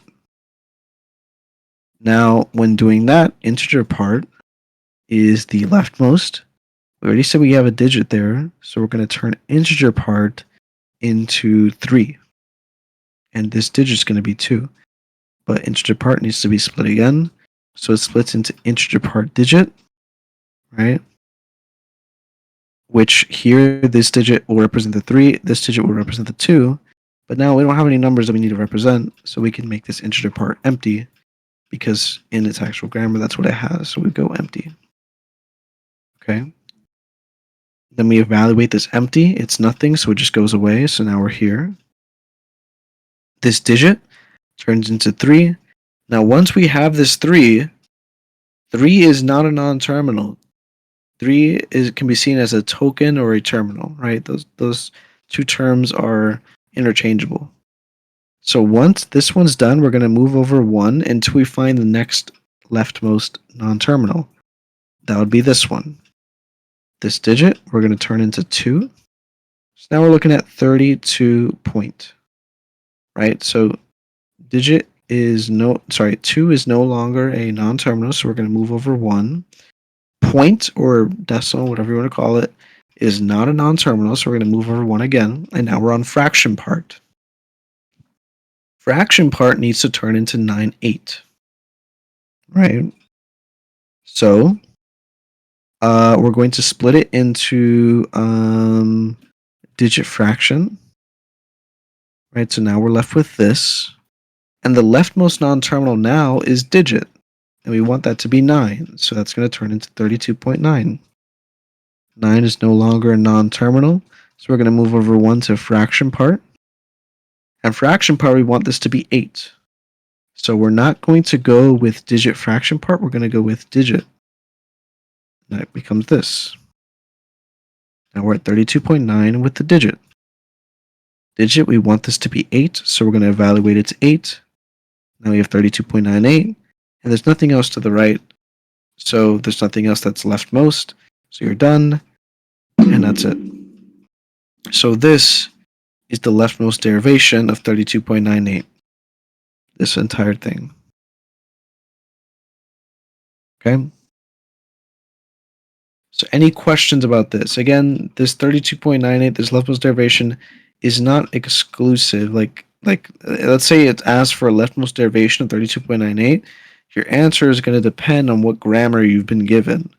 Now, when doing that, integer part is the leftmost. We already said we have a digit there, so we're going to turn integer part into 3. And this digit is going to be 2. But integer part needs to be split again, so it splits into integer part digit, right? Which here, this digit will represent the 3, this digit will represent the 2, but now we don't have any numbers that we need to represent, so we can make this integer part empty, because in its actual grammar, that's what it has, so we go empty. Okay? Then we evaluate this empty, it's nothing, so it just goes away, so now we're here. This digit turns into 3. Now once we have this 3 is not a non-terminal. 3 can be seen as a token or a terminal, right? Those two terms are interchangeable. So once this one's done, we're going to move over 1 until we find the next leftmost non-terminal. That would be this one. This digit, we're going to turn into 2. So now we're looking at 32 point, right? So digit is 2 is no longer a non-terminal, so we're going to move over 1. Point or decimal, whatever you want to call it, is not a non-terminal, so we're going to move over 1 again, and now we're on fraction part. Fraction part needs to turn into 9/8, right? So we're going to split it into digit fraction, right? So now we're left with this, and the leftmost non-terminal now is digit, and we want that to be 9, so that's going to turn into 32.9. 9 is no longer a non-terminal, so we're going to move over 1 to fraction part. And fraction part, we want this to be 8. So we're not going to go with digit fraction part, we're going to go with digit. That becomes this. Now we're at 32.9 with the digit. Digit, we want this to be 8, so we're going to evaluate it to 8. Now we have 32.98, and there's nothing else to the right, so there's nothing else that's leftmost. So you're done, and that's it. So this is the leftmost derivation of 32.98. This entire thing. Okay? So any questions about this? Again, this 32.98, this leftmost derivation, is not exclusive. Like let's say it asks for a leftmost derivation of 32.98. Your answer is going to depend on what grammar you've been given.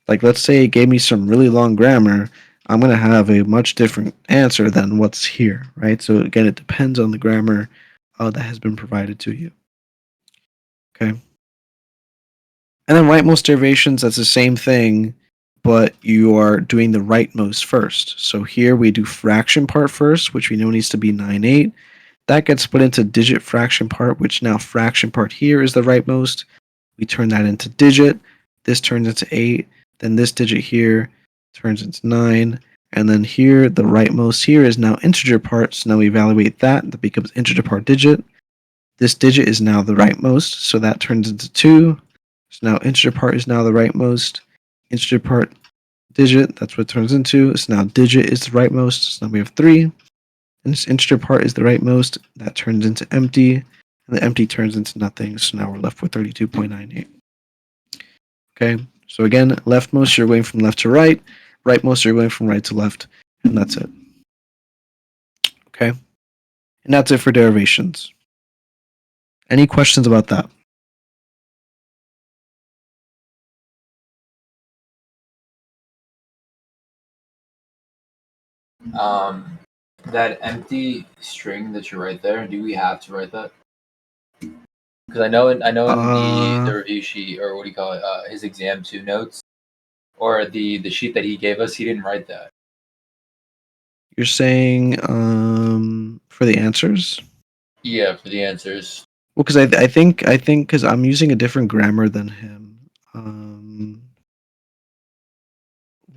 Like let's say it gave me some really long grammar, I'm going to have a much different answer than what's here, right? So again, it depends on the grammar that has been provided to you. Okay. And then rightmost derivations, that's the same thing, but you are doing the rightmost first. So here we do fraction part first, which we know needs to be 9/8. That gets split into digit fraction part, which now fraction part here is the rightmost. We turn that into digit. This turns into 8. Then this digit here turns into 9. And then here, the rightmost here is now integer part. So now we evaluate that. That becomes integer part digit. This digit is now the rightmost. So that turns into 2. So now integer part is now the rightmost. Integer part digit, that's what it turns into. So now digit is the rightmost. So now we have 3. And this integer part is the rightmost. That turns into empty. And the empty turns into nothing. So now we're left with 32.98. Okay. So again, leftmost, you're going from left to right. Rightmost, you're going from right to left. And that's it. Okay. And that's it for derivations. Any questions about that? That empty string that you write there, do we have to write that? Because I know in Uh, the review sheet, or what do you call it, his exam 2 notes, or the sheet that he gave us, he didn't write that. you're saying for the answers? Yeah, for the answers. Well, because I think because I'm using a different grammar than him.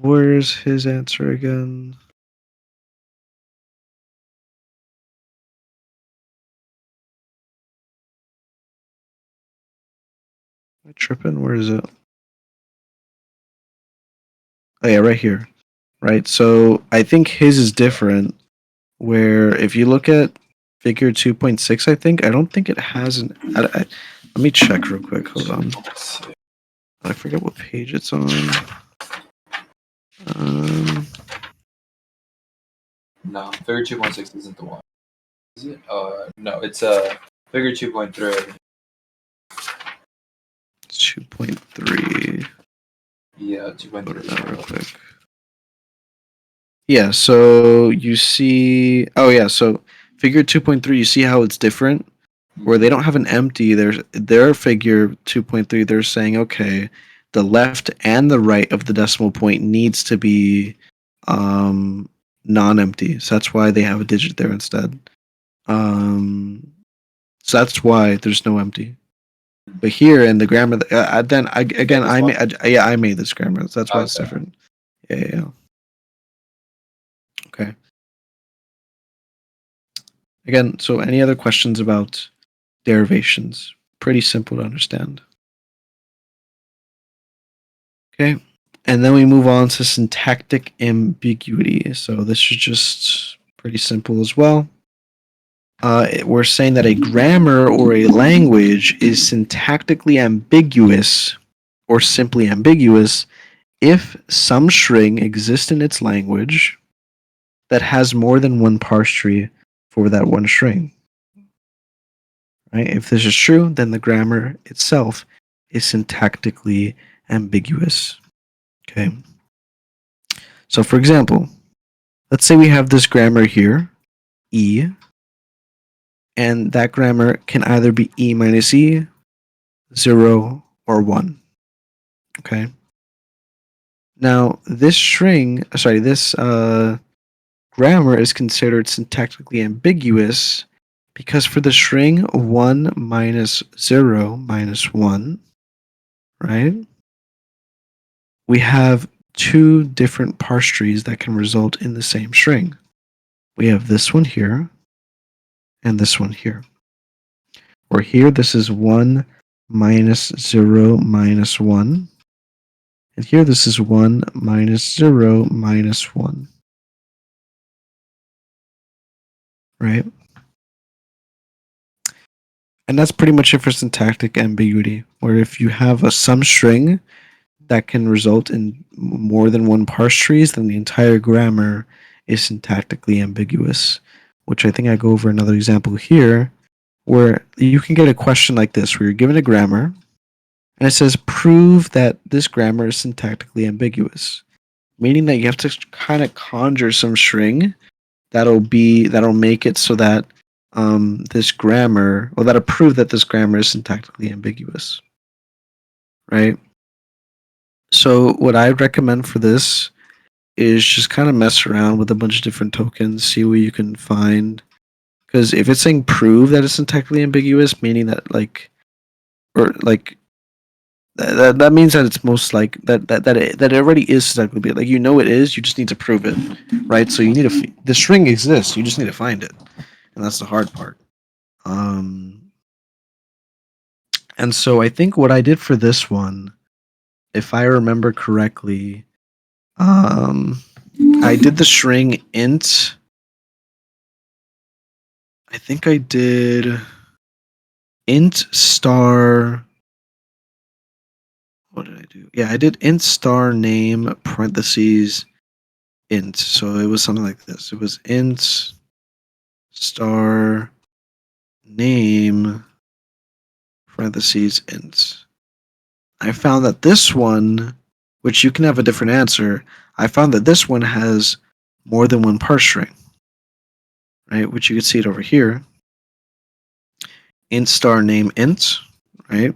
Where's his answer again? Am I tripping? Where is it? Oh yeah, right here. Right. So I think his is different. Where if you look at figure 2.6, I don't think it has an. Let me check real quick. Hold on. I forget what page it's on. No, figure 2.6 isn't the one. Is it? No, it's figure 2.3. 2.3. Yeah, Go to that 2.3. real quick. Yeah, so you see. Oh yeah, so figure 2.3. You see how it's different, where they don't have an empty. Their figure 2.3. They're saying okay, the left and the right of the decimal point needs to be non-empty. So that's why they have a digit there instead. So that's why there's no empty. But here in the grammar, then I, again, this I one? made, yeah, I made this grammar. So that's why it's Okay. different. Yeah. Okay. Again, so any other questions about derivations? Pretty simple to understand. Okay. And then we move on to syntactic ambiguity. So this is just pretty simple as well. We're saying that a grammar or a language is syntactically ambiguous or simply ambiguous if some string exists in its language that has more than one parse tree for that one string. Right? If this is true, then the grammar itself is syntactically ambiguous. Okay. So for example, let's say we have this grammar here, E, and that grammar can either be E minus E, 0, or 1. Okay. Now, this grammar is considered syntactically ambiguous because for the string 1 minus 0 minus 1, right, we have two different parse trees that can result in the same string. We have this one here and this one here. Or here, this is 1 minus 0 minus 1. And here, this is 1 minus 0 minus 1. Right? And that's pretty much it for syntactic ambiguity, where if you have a sum string that can result in more than one parse trees, then the entire grammar is syntactically ambiguous, which I think I go over another example here, where you can get a question like this, where you're given a grammar, and it says, prove that this grammar is syntactically ambiguous, meaning that you have to kind of conjure some string that'll make it so that this grammar, or that'll prove that this grammar is syntactically ambiguous, right? So what I recommend for this is just kind of mess around with a bunch of different tokens, see what you can find. Because if it's saying prove that it's syntactically ambiguous, meaning that that means that it's most like that it already is syntactically like it is. You just need to prove it, right? So you need to the string exists. You just need to find it, and that's the hard part. And so I think what I did for this one, if I remember correctly, I did the string int. I think I did int star. What did I do? Yeah, I did int star name parentheses int. So it was something like this. It was int star name parentheses int. I found that this one, which you can have a different answer, I found that this one has more than one parse string, right? Which you can see it over here. int star name int, right?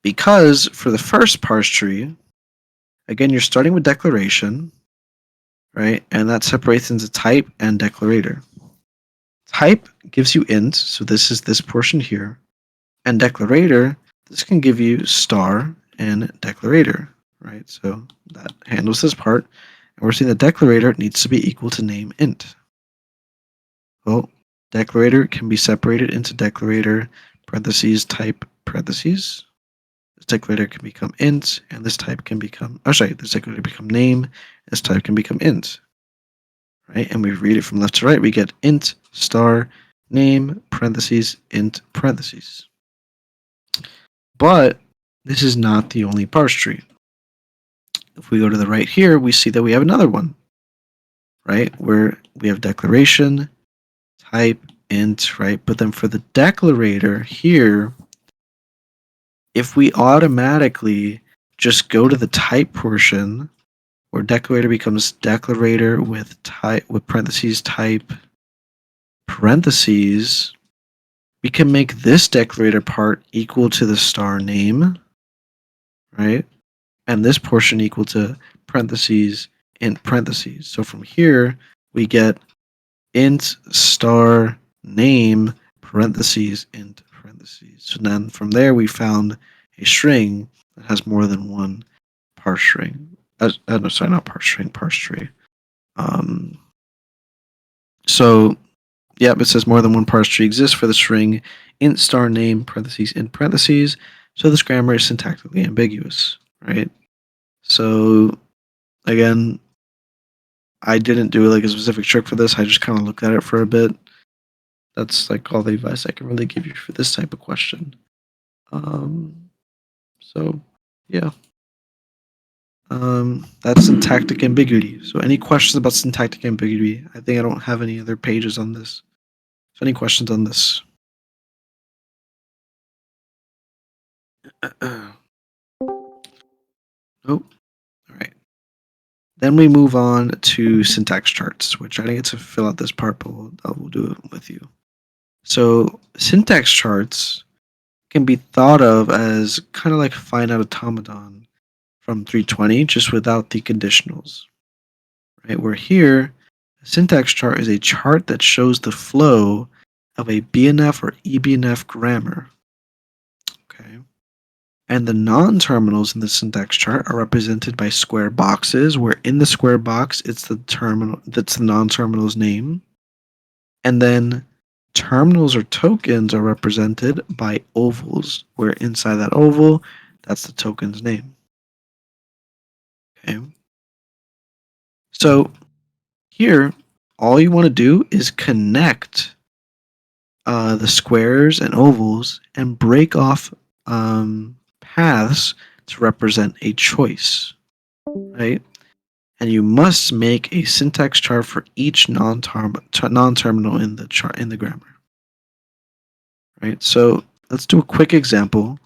Because for the first parse tree, again, you're starting with declaration, right? And that separates into type and declarator. Type gives you int, so this is this portion here. And declarator, this can give you star and declarator, right? So that handles this part. And we're seeing the declarator needs to be equal to name int. Well, declarator can be separated into declarator parentheses type parentheses. This declarator can become int, and this type can become, this declarator become name, this type can become int. Right? And we read it from left to right, we get int star name parentheses int parentheses. But this is not the only parse tree. If we go to the right here, we see that we have another one, right? Where we have declaration, type, int, right? But then for the declarator here, if we automatically just go to the type portion, where declarator becomes declarator with type with parentheses type parentheses, we can make this declarator part equal to the star name, right? And this portion equal to parentheses int parentheses. So from here, we get int star name parentheses int parentheses. So then from there, we found a string that has more than one parse string. No, sorry, not parse string, parse tree. So, yep, it says more than one parse tree exists for the string int star name parentheses int parentheses. So this grammar is syntactically ambiguous, right? So, again, I didn't do like a specific trick for this. I just kind of looked at it for a bit. That's like all the advice I can really give you for this type of question. So, yeah. That's syntactic ambiguity. So any questions about syntactic ambiguity? I think I don't have any other pages on this. So any questions on this? Nope. All right. Then we move on to syntax charts, which I didn't get to fill out this part, but we'll do it with you. So syntax charts can be thought of as kind of like finite automaton from 320, just without the conditionals. Right? Where here, a syntax chart is a chart that shows the flow of a BNF or eBNF grammar. Okay. And the non-terminals in the syntax chart are represented by square boxes, where in the square box it's the terminal that's the non-terminal's name. And then terminals or tokens are represented by ovals, where inside that oval, that's the token's name. Okay. So here, all you want to do is connect the squares and ovals and break off paths to represent a choice, right? And you must make a syntax chart for each non-terminal in the chart in the grammar, right? So let's do a quick example.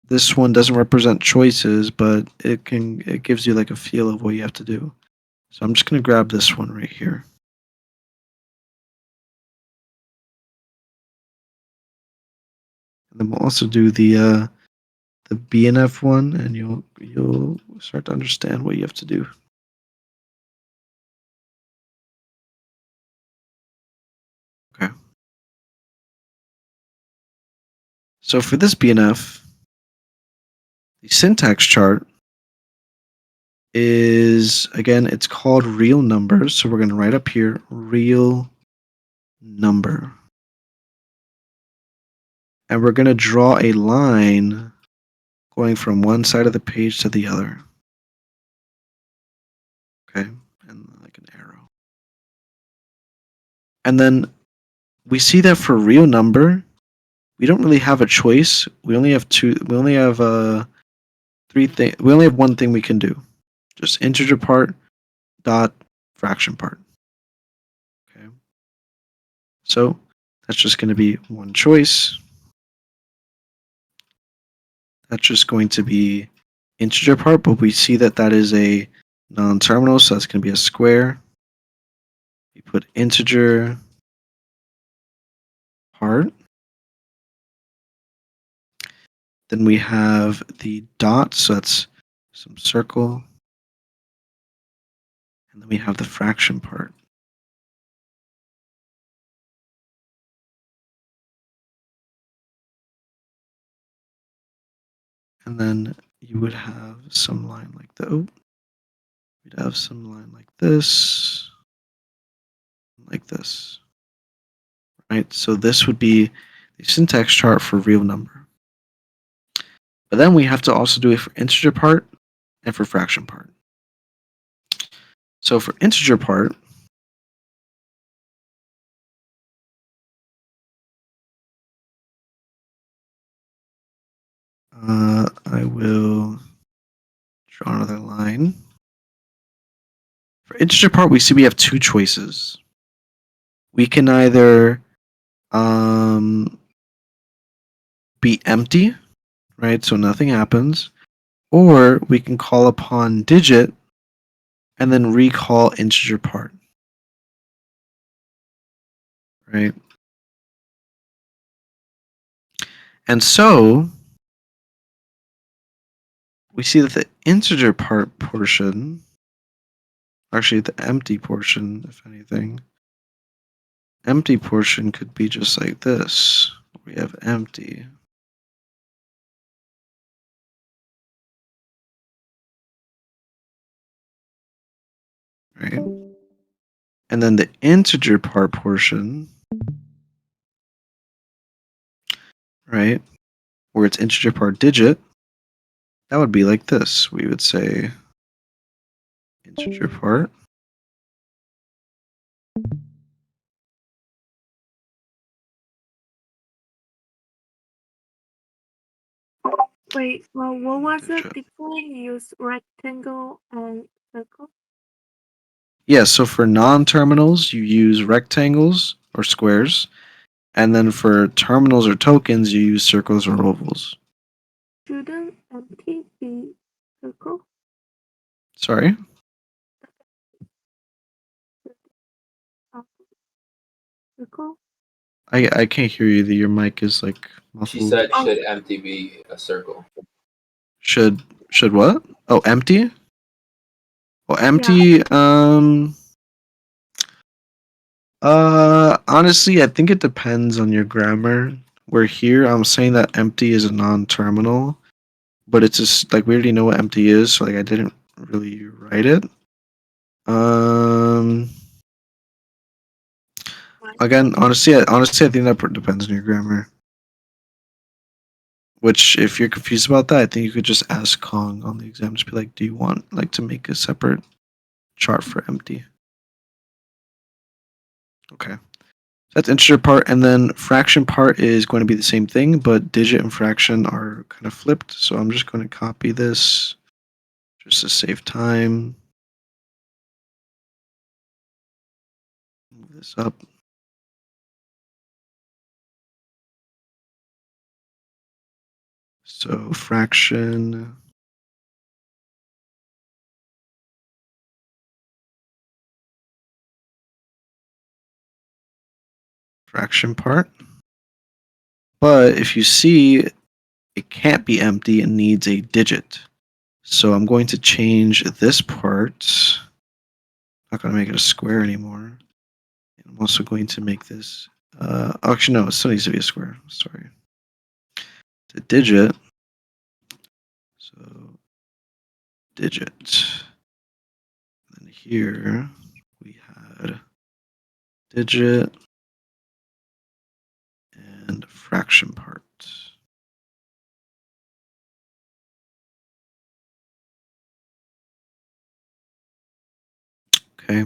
This one doesn't represent choices, but it gives you like a feel of what you have to do. So I'm just going to grab this one right here. And then we'll also do the BNF one, and you'll start to understand what you have to do. Okay. So for this BNF, the syntax chart is, again, it's called real numbers. So we're going to write up here, real number. And we're going to draw a line going from one side of the page to the other. Okay, and like an arrow. And then we see that for real number, we don't really have a choice. We only have three things. We only have one thing we can do. Just integer part dot fraction part. Okay. So that's just going to be one choice. That's just going to be integer part, but we see that that is a non-terminal, so that's going to be a square. We put integer part. Then we have the dot, so that's some circle. And then we have the fraction part. And then you would have some line like that. Oh, we'd have some line like this, like this. Right? So this would be the syntax chart for real number. But then we have to also do it for integer part and for fraction part. So for integer part, I will draw another line. For integer part, we see we have two choices. We can either be empty, right? So nothing happens, or we can call upon digit and then recall integer part, right? And so we see that the integer part portion, actually the empty portion, if anything, empty portion could be just like this. We have empty. Right? And then the integer part portion, right, where it's integer part digit, that would be like this. We would say integer part. Wait, well, what was the Digit. difference? Use rectangle and circle? Yeah, so for non-terminals, you use rectangles or squares. And then for terminals or tokens, you use circles or ovals. Shouldn't empty be circle? Sorry? Circle? I can't hear you. Your mic is like She muffled. said, should empty be a circle? Should what? Oh, empty? Well, empty, honestly, I think it depends on your grammar. Where here I'm saying that empty is a non-terminal, but it's just like we already know what empty is, so like I didn't really write it. Again, honestly, I think that depends on your grammar. Which, if you're confused about that, I think you could just ask Kong on the exam. Just be like, "Do you want like to make a separate chart for empty?" Okay, that's integer part, and then fraction part is going to be the same thing, but digit and fraction are kind of flipped. So I'm just going to copy this just to save time. Move this up. So fraction. Fraction part. But if you see, it can't be empty, it needs a digit. So I'm going to change this part. Not going to make it a square anymore. I'm also going to make this, actually no, it still needs to be a square, sorry. It's a digit. So digit. And then here we had digit and fraction part. Okay.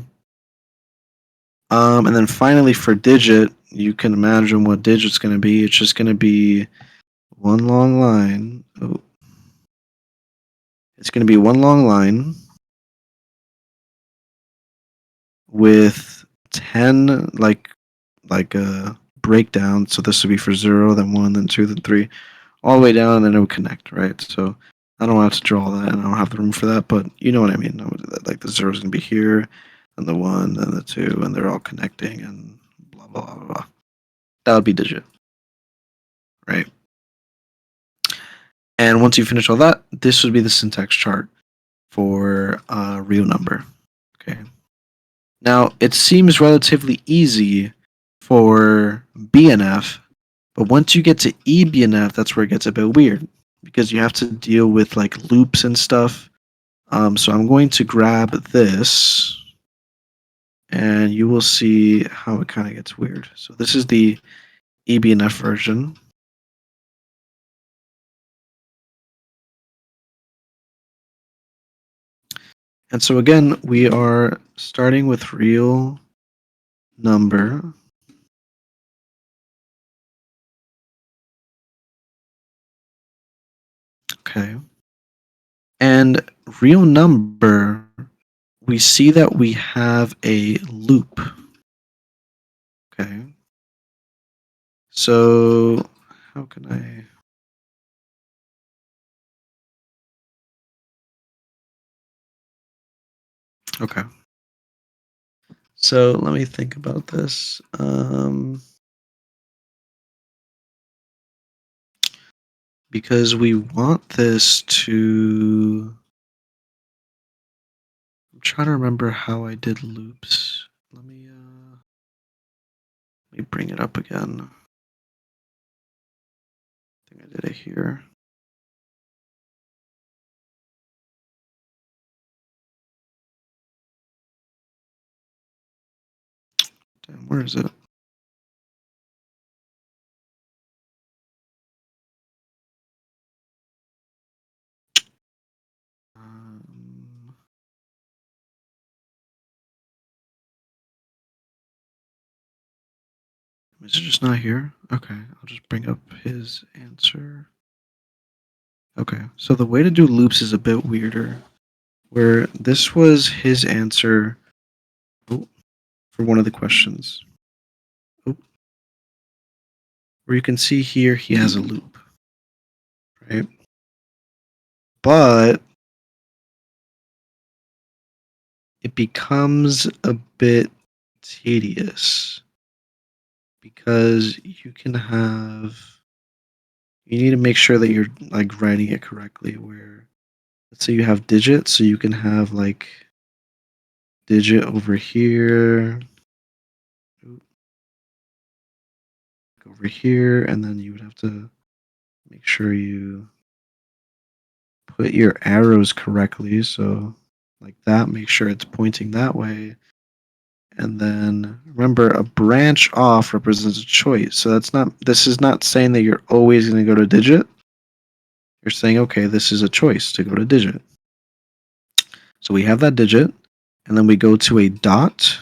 And then finally for digit, you can imagine what digit's going to be. It's just going to be one long line. Oh. It's going to be one long line with 10 like a breakdown. So this would be for 0, then 1, then 2, then 3, all the way down, and then it would connect, right? So I don't have to draw that, and I don't have the room for that, but you know what I mean. Like the 0 is going to be here, and the 1, and the 2, and they're all connecting, and blah, blah, blah, blah. that would be digit, right? And once you finish all that, this would be the syntax chart for a real number. Okay. Now it seems relatively easy for BNF, but once you get to eBNF, that's where it gets a bit weird because you have to deal with like loops and stuff. So I'm going to grab this, and you will see how it kind of gets weird. So this is the eBNF version. And so again, we are starting with real number. Okay. And real number, we see that we have a loop. Okay. So how can I... Okay. So let me think about this. Because we want this to... I'm trying to remember how I did loops. Let me bring it up again. I think I did it here. Damn, where is it? Is it just not here? Okay, I'll just bring up his answer. Okay, so the way to do loops is a bit weirder. Where this was his answer for one of the questions. Where you can see here he has a loop, right? But it becomes a bit tedious because you need to make sure that you're like writing it correctly. Where let's say you have digits, so you can have like digit over here, over here, and then you would have to make sure you put your arrows correctly. So like that, make sure it's pointing that way. And then remember, a branch off represents a choice. So this is not saying that you're always going to go to digit. You're saying, okay, this is a choice to go to digit. So we have that digit, and then we go to a dot.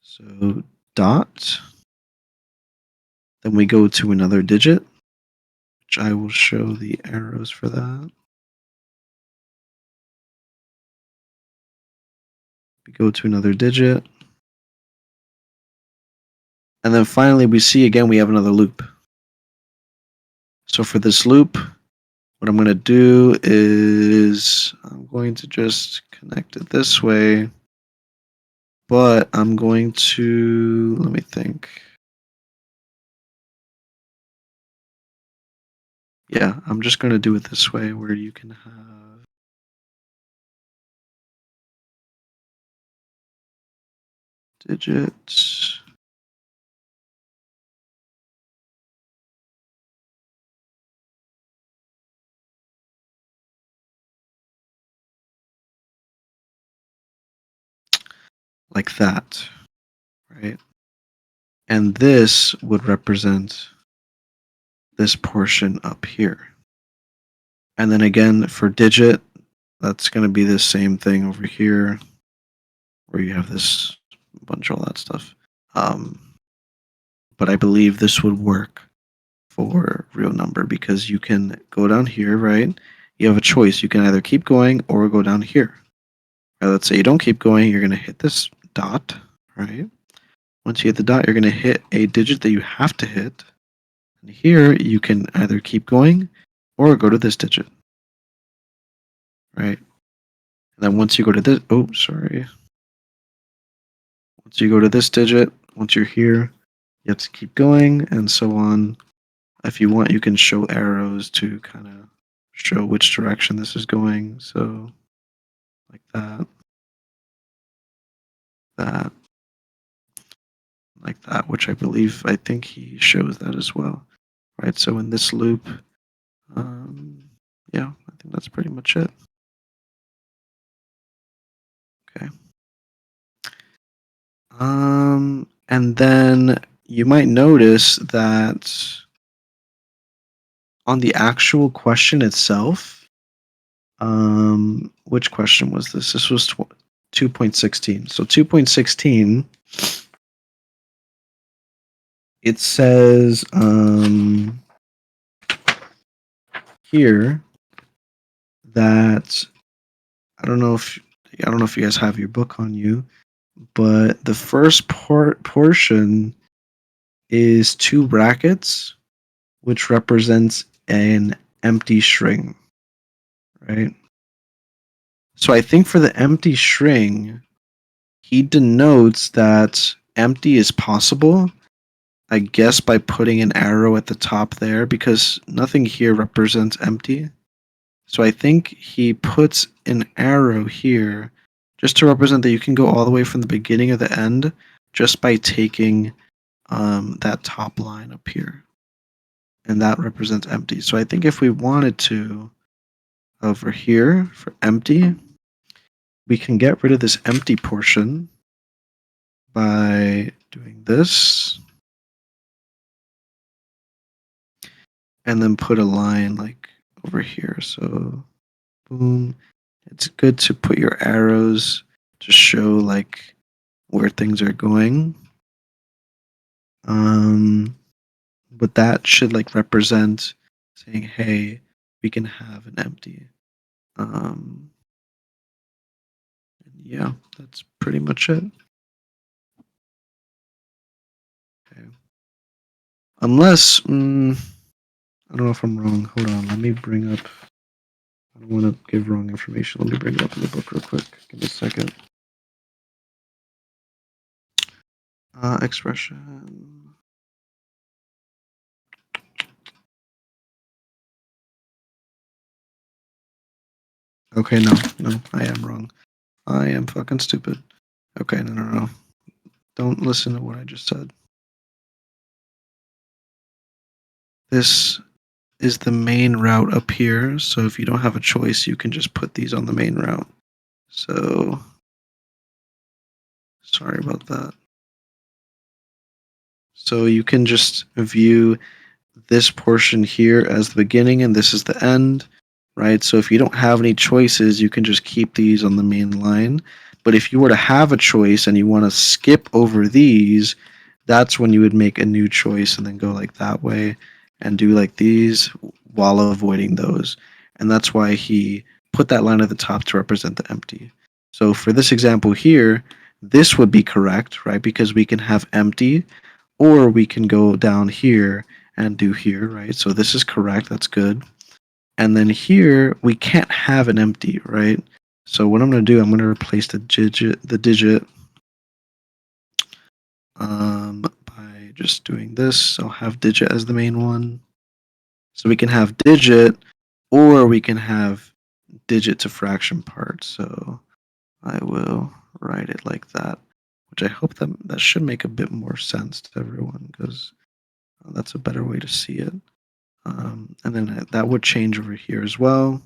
So dot. Then we go to another digit, which I will show the arrows for that. We go to another digit. And then finally, we see again, we have another loop. So for this loop, what I'm going to do is I'm going to just connect it this way. But I'm going to, let me think. Yeah, I'm just going to do it this way where you can have digits. Like that, right? And this would represent this portion up here. And then again, for digit, that's going to be the same thing over here, where you have this bunch of all that stuff. But I believe this would work for real number because you can go down here, right? You have a choice. You can either keep going or go down here. Right, let's say you don't keep going, you're going to hit this dot, right? Once you hit the dot, you're going to hit a digit that you have to hit. And here, you can either keep going or go to this digit, right? And then once you go to this, oh, sorry. Once you go to this digit, once you're here, you have to keep going, and so on. If you want, you can show arrows to kind of show which direction this is going. So, like that, that, like that, which I think he shows that as well. Right, so in this loop, yeah, I think that's pretty much it. Okay. And then you might notice that on the actual question itself, which question was this? This was 2.16. So 2.16, it says here that I don't know if you guys have your book on you, but the first portion is 2 brackets, which represents an empty string, right? So I think for the empty string, he denotes that empty is possible, I guess by putting an arrow at the top there, because nothing here represents empty. So I think he puts an arrow here just to represent that you can go all the way from the beginning of the end just by taking that top line up here. And that represents empty. So I think if we wanted to, over here for empty, we can get rid of this empty portion by doing this and then put a line like over here. So boom. It's good to put your arrows to show like where things are going. But that should like represent saying, hey, we can have an empty. Yeah, that's pretty much it. Okay. Unless, I don't know if I'm wrong. Hold on, let me bring up. I don't want to give wrong information. Let me bring it up in the book real quick. Give me a second. Expression. Okay, no, I am wrong. I am fucking stupid. Okay, no. Don't listen to what I just said. This is the main route up here, so if you don't have a choice, you can just put these on the main route. So, sorry about that. So you can just view this portion here as the beginning and this is the end, right? So if you don't have any choices, you can just keep these on the main line. But if you were to have a choice and you want to skip over these, that's when you would make a new choice and then go like that way and do like these while avoiding those. And that's why he put that line at the top to represent the empty. So for this example here, this would be correct, right? Because we can have empty, or we can go down here and do here, right? So this is correct, that's good. And then here, we can't have an empty, right? So what I'm going to do, I'm going to replace the digit by just doing this. So have digit as the main one. So we can have digit, or we can have digit to fraction part. So I will write it like that, which I hope that should make a bit more sense to everyone, because that's a better way to see it. And then that would change over here as well,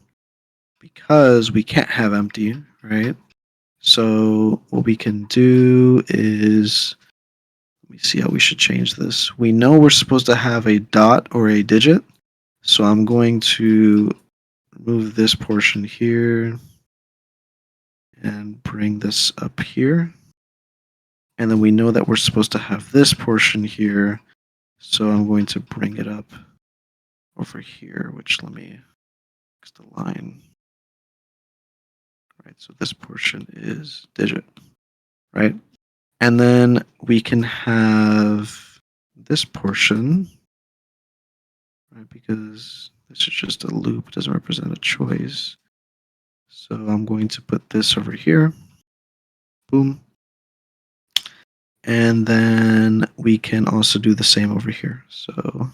because we can't have empty, right? So what we can do is, let me see how we should change this. We know we're supposed to have a dot or a digit. So I'm going to move this portion here and bring this up here. And then we know that we're supposed to have this portion here. So I'm going to bring it up over here, which let me fix the line. Right, so this portion is digit, right? And then we can have this portion, right? Because this is just a loop, doesn't represent a choice. So I'm going to put this over here. Boom. And then we can also do the same over here. So,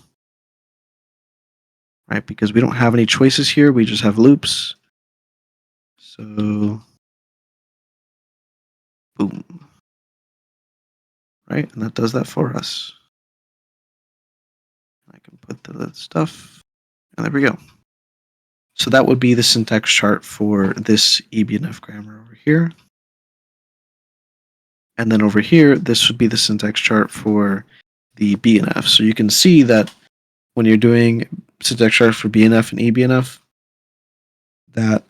right, because we don't have any choices here, we just have loops. So, boom. Right, and that does that for us. I can put the stuff, and there we go. So that would be the syntax chart for this eBNF grammar over here. And then over here, this would be the syntax chart for the BNF. So you can see that when you're doing syntax chart for BNF and eBNF, that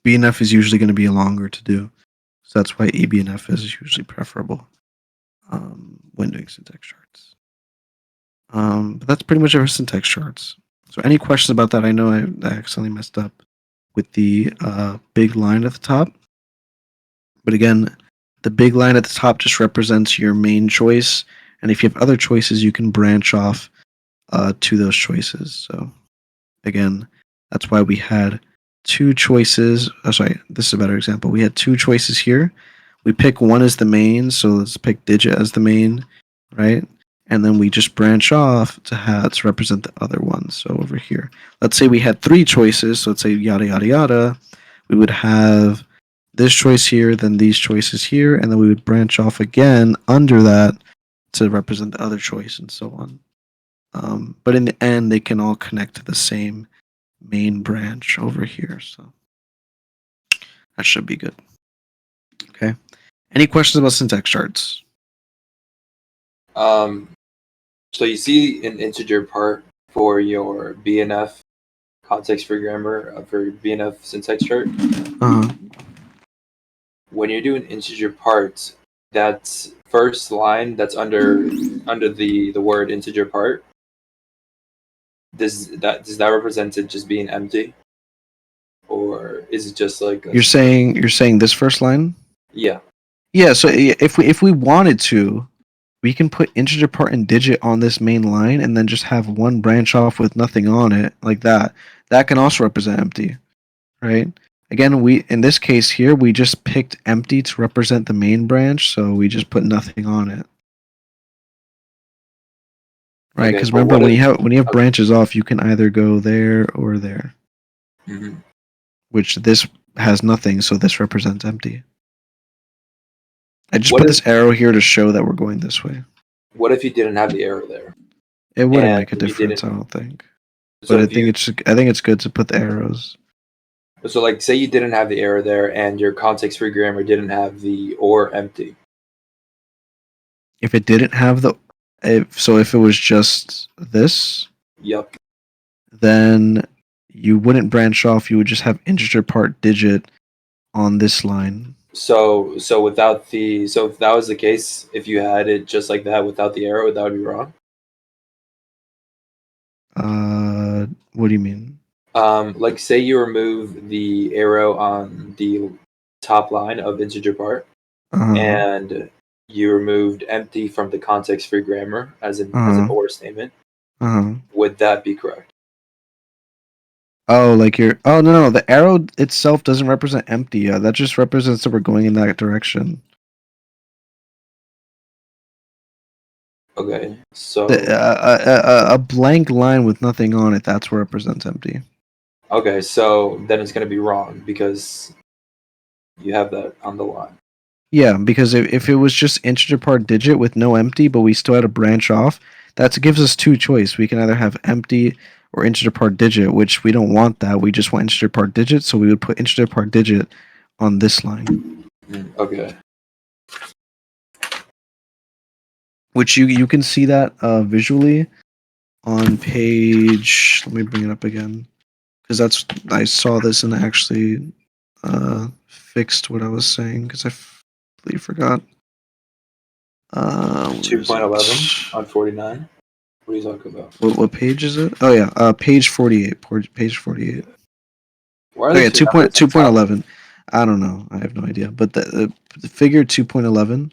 BNF is usually going to be longer to do. So that's why eBNF is usually preferable when doing syntax charts. But that's pretty much it for syntax charts. So any questions about that? I know I accidentally messed up with the big line at the top. But again, the big line at the top just represents your main choice. And if you have other choices, you can branch off to those choices. So again, that's why we had two choices. Oh, sorry, this is a better example. We had two choices here. We pick one as the main, so let's pick digit as the main, right? And then we just branch off to represent the other ones. So over here, let's say we had three choices. So let's say yada, yada, yada. We would have this choice here, then these choices here, and then we would branch off again under that to represent the other choice and so on. But in the end, they can all connect to the same main branch over here. So that should be good. Okay. Any questions about syntax charts? So you see an integer part for your BNF context-free grammar for BNF syntax chart. When you're doing integer parts, that first line that's under the word integer part, does that represent it just being empty, or is it just like You're saying this first line? Yeah. Yeah. So if we wanted to, we can put integer part and digit on this main line, and then just have one branch off with nothing on it, like that. That can also represent empty, right? Again, in this case here, we just picked empty to represent the main branch, so we just put nothing on it. Right, because remember when you have branches off, you can either go there or there. Mm-hmm. Which this has nothing, so this represents empty. I just put this arrow here to show that we're going this way. What if you didn't have the arrow there? It wouldn't make a difference, I don't think. So but I think it's good to put the arrows. So, like, say you didn't have the arrow there, and your context-free grammar didn't have the or empty. If it didn't have if it was just this, yep, then you wouldn't branch off. You would just have integer part digit on this line. So if that was the case, if you had it just like that without the arrow, that would be wrong. What do you mean? Like, say you remove the arrow on the top line of integer part, and you removed empty from the context-free grammar as an or statement. Would that be correct? Oh, like no, the arrow itself doesn't represent empty. That just represents that we're going in that direction. Okay, so a blank line with nothing on it, that's what represents empty. Okay, so then it's going to be wrong because you have that on the line. Yeah, because if it was just integer part digit with no empty, but we still had a branch off, that gives us two choices. We can either have empty or integer part digit, which we don't want that. We just want integer part digit, so we would put integer part digit on this line. Okay. Which you can see that visually on page. Let me bring it up again, because I saw this and actually fixed what I was saying because I completely forgot. 2.11 on 49. What are you talking about? What page is it? Oh yeah, page 48. Page 48. Okay, 2.11. I don't know. I have no idea. But the figure 2.11,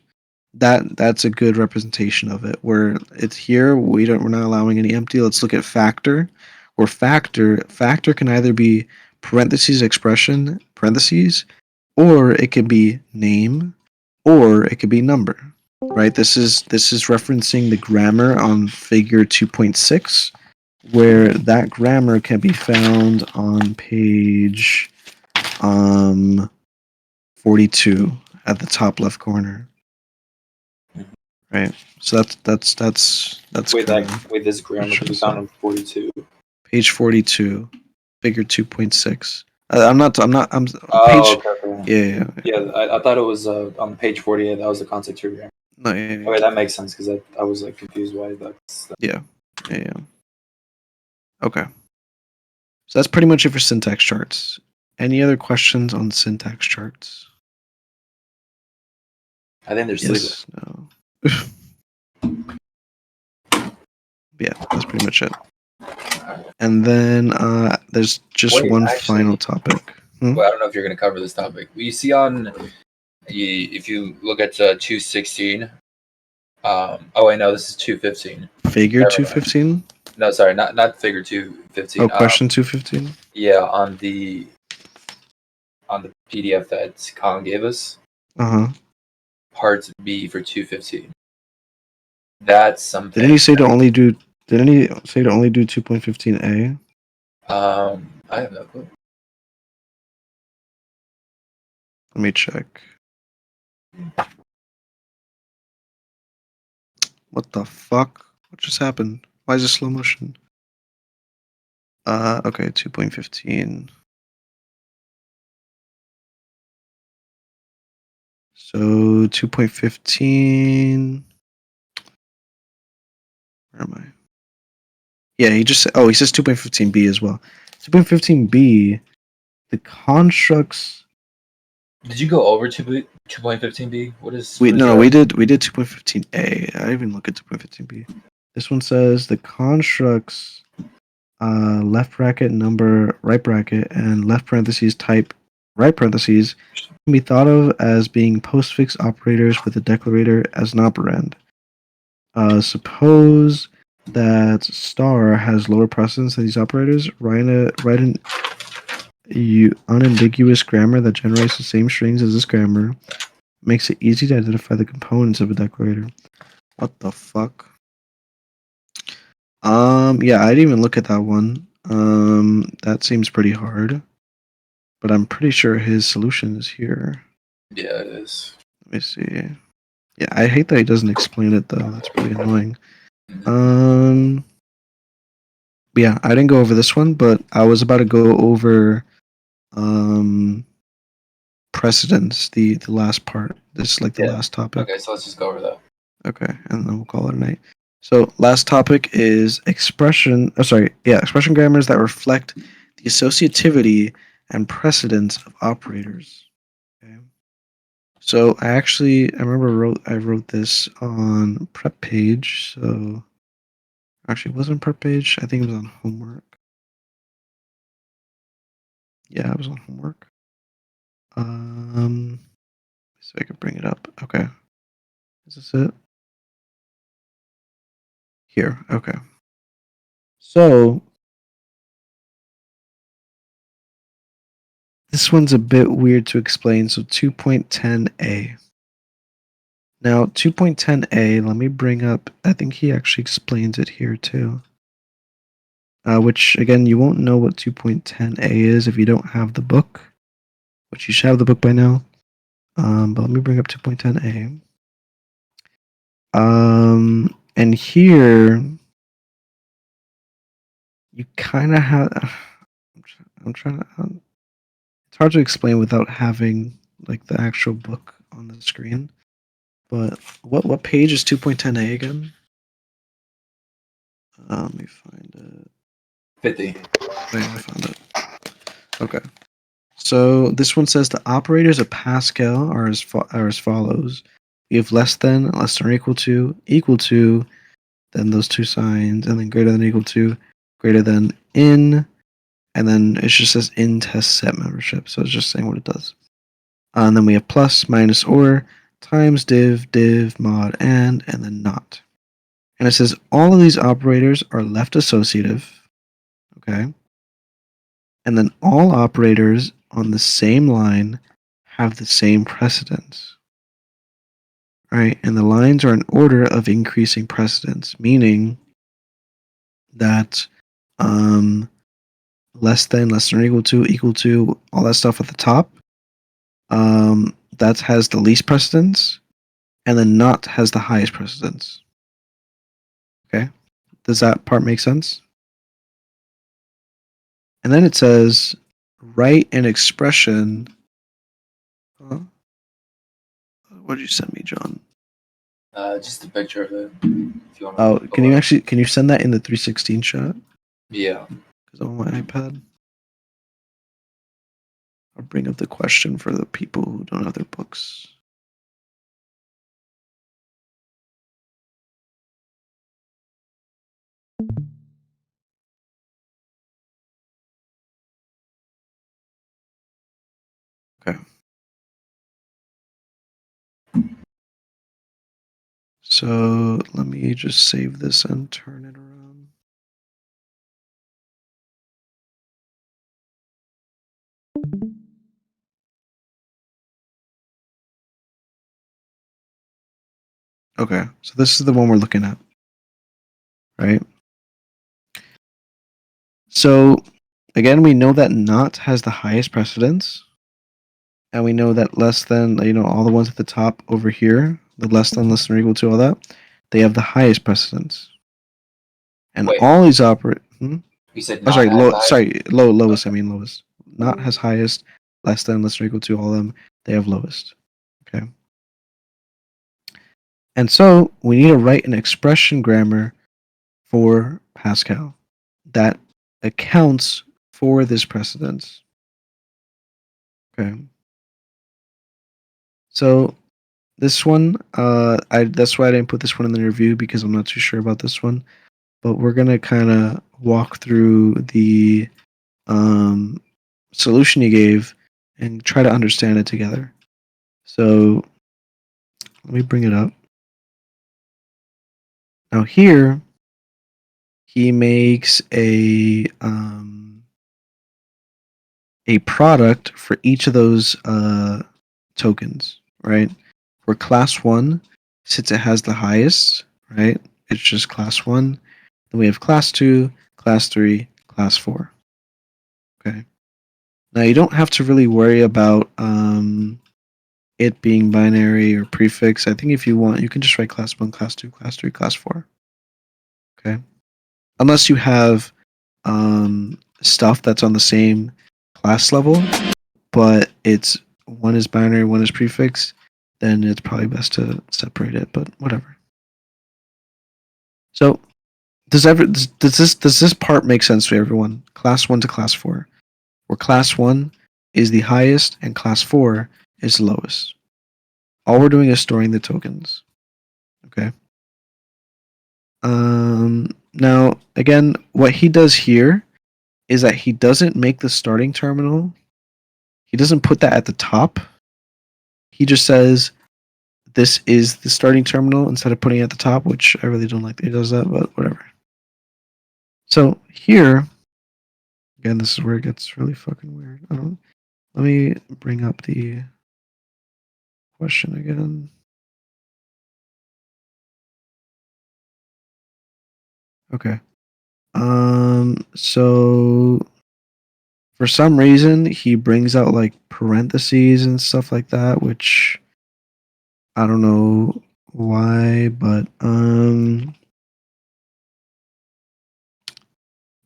that's a good representation of it. Where it's here, we're not allowing any empty. Let's look at factor. Where factor can either be parentheses expression parentheses, or it could be name, or it could be number. right? This is referencing the grammar on figure 2.6, where that grammar can be found on page 42 at the top left corner. Right. So that's Wait, kinda- this grammar can be found on 42. page 42, figure 2.6. I'm Oh, page. okay. Yeah. Yeah, I thought it was on page 48. That was the context free grammar. No, yeah. Okay, that makes sense because I was like confused why that's. Yeah. Okay. So that's pretty much it for syntax charts. Any other questions on syntax charts? I think they're sleeping. Yes. No. Yeah, that's pretty much it. And then there's just Wait, one actually- final topic. Well, I don't know if you're going to cover this topic. You see if you look at 216. Oh wait, no, this is 215. Figure Never mind. 215? No, sorry, not figure 215. Oh, question 215? Yeah, on the PDF that Colin gave us, Uh-huh. part B for 215. That's something. Didn't he say to only do 2.15a? I have no clue. Let me check. What the fuck? What just happened? Why is it slow motion? Okay, 2.15. So 2.15. Where am I? Yeah, he just said, he says 2.15b as well. 2.15b, the constructs. Did you go over 2.15b? What is? We what is that? we did 2.15a. I even look at 2.15b. This one says the constructs left bracket number right bracket and left parentheses type right parentheses can be thought of as being postfix operators with a declarator as an operand. Suppose that star has lower precedence than these operators. Write an unambiguous grammar that generates the same strings as this grammar. Makes it easy to identify the components of a declarator. What the fuck? Yeah, I didn't even look at that one. That seems pretty hard. But I'm pretty sure his solution is here. Yeah, it is. Let me see. Yeah, I hate that he doesn't explain it though. That's pretty annoying. Yeah, I didn't go over this one, but I was about to go over precedence, the last part. This is like the last topic. Okay, so let's just go over that. Okay, and then we'll call it a night. So last topic is expression grammars that reflect the associativity and precedence of operators. Okay. So I remember I wrote this on prep page. So actually, it wasn't prep page. I think it was on homework. Yeah, it was on homework. So I could bring it up. Okay. Is this it? Here. Okay. So this one's a bit weird to explain. So 2.10a. Now 2.10a, let me bring up, I think he actually explains it here too. Which again, you won't know what 2.10a is if you don't have the book, which you should have the book by now. But let me bring up 2.10a. And here you kind of have. I'm trying to. It's hard to explain without having like the actual book on the screen. But what page is 2.10a again? Let me find it. 50. Oh, yeah, I found it. Okay. So this one says the operators of Pascal are as follows. We have less than or equal to, then those two signs, and then greater than or equal to, greater than in, and then it just says in test set membership. So it's just saying what it does. And then we have plus, minus, or, times, div, mod, and then not. And it says all of these operators are left associative. Okay. And then all operators on the same line have the same precedence. right? And the lines are in order of increasing precedence, meaning that less than or equal to, all that stuff at the top, that has the least precedence, and then not has the highest precedence. Okay? Does that part make sense? And then it says, write an expression. What did you send me, John? Just a picture of it. If you want Oh, can you send that in the 316 shot? Yeah. Because I'm on my iPad. I'll bring up the question for the people who don't have their books. Okay. So let me just save this and turn it around. Okay, so this is the one we're looking at, right? So again, we know that not has the highest precedence, and we know that less than, all the ones at the top over here, the less than or equal to, all that, they have the highest precedence. And Wait. all these operate. You said Oh, not sorry, has lowest. Okay. I mean lowest. Not has highest, less than or equal to, all of them. They have lowest. Okay. And so we need to write an expression grammar for Pascal that accounts for this precedence. Okay. So this one, that's why I didn't put this one in the review, because I'm not too sure about this one. But we're gonna kind of walk through the solution you gave and try to understand it together. So let me bring it up. Now here, he makes a product for each of those tokens, right? For class 1, since it has the highest, right? It's just class 1. Then we have class 2, class 3, class 4. Okay. Now you don't have to really worry about it being binary or prefix. I think if you want, you can just write class 1, class 2, class 3, class 4. Okay. Unless you have stuff that's on the same class level, but it's one is binary, one is prefix, then it's probably best to separate it, but whatever. So does this part make sense to everyone? Class 1 to class 4. Where class 1 is the highest and class 4 is the lowest. All we're doing is storing the tokens. Okay. Now again, what he does here is that he doesn't make the starting terminal. He doesn't put that at the top. He just says this is the starting terminal instead of putting it at the top, which I really don't like that he does that, but whatever. So here, again, this is where it gets really fucking weird. Let me bring up the question again. Okay. So for some reason he brings out like parentheses and stuff like that, which I don't know why, but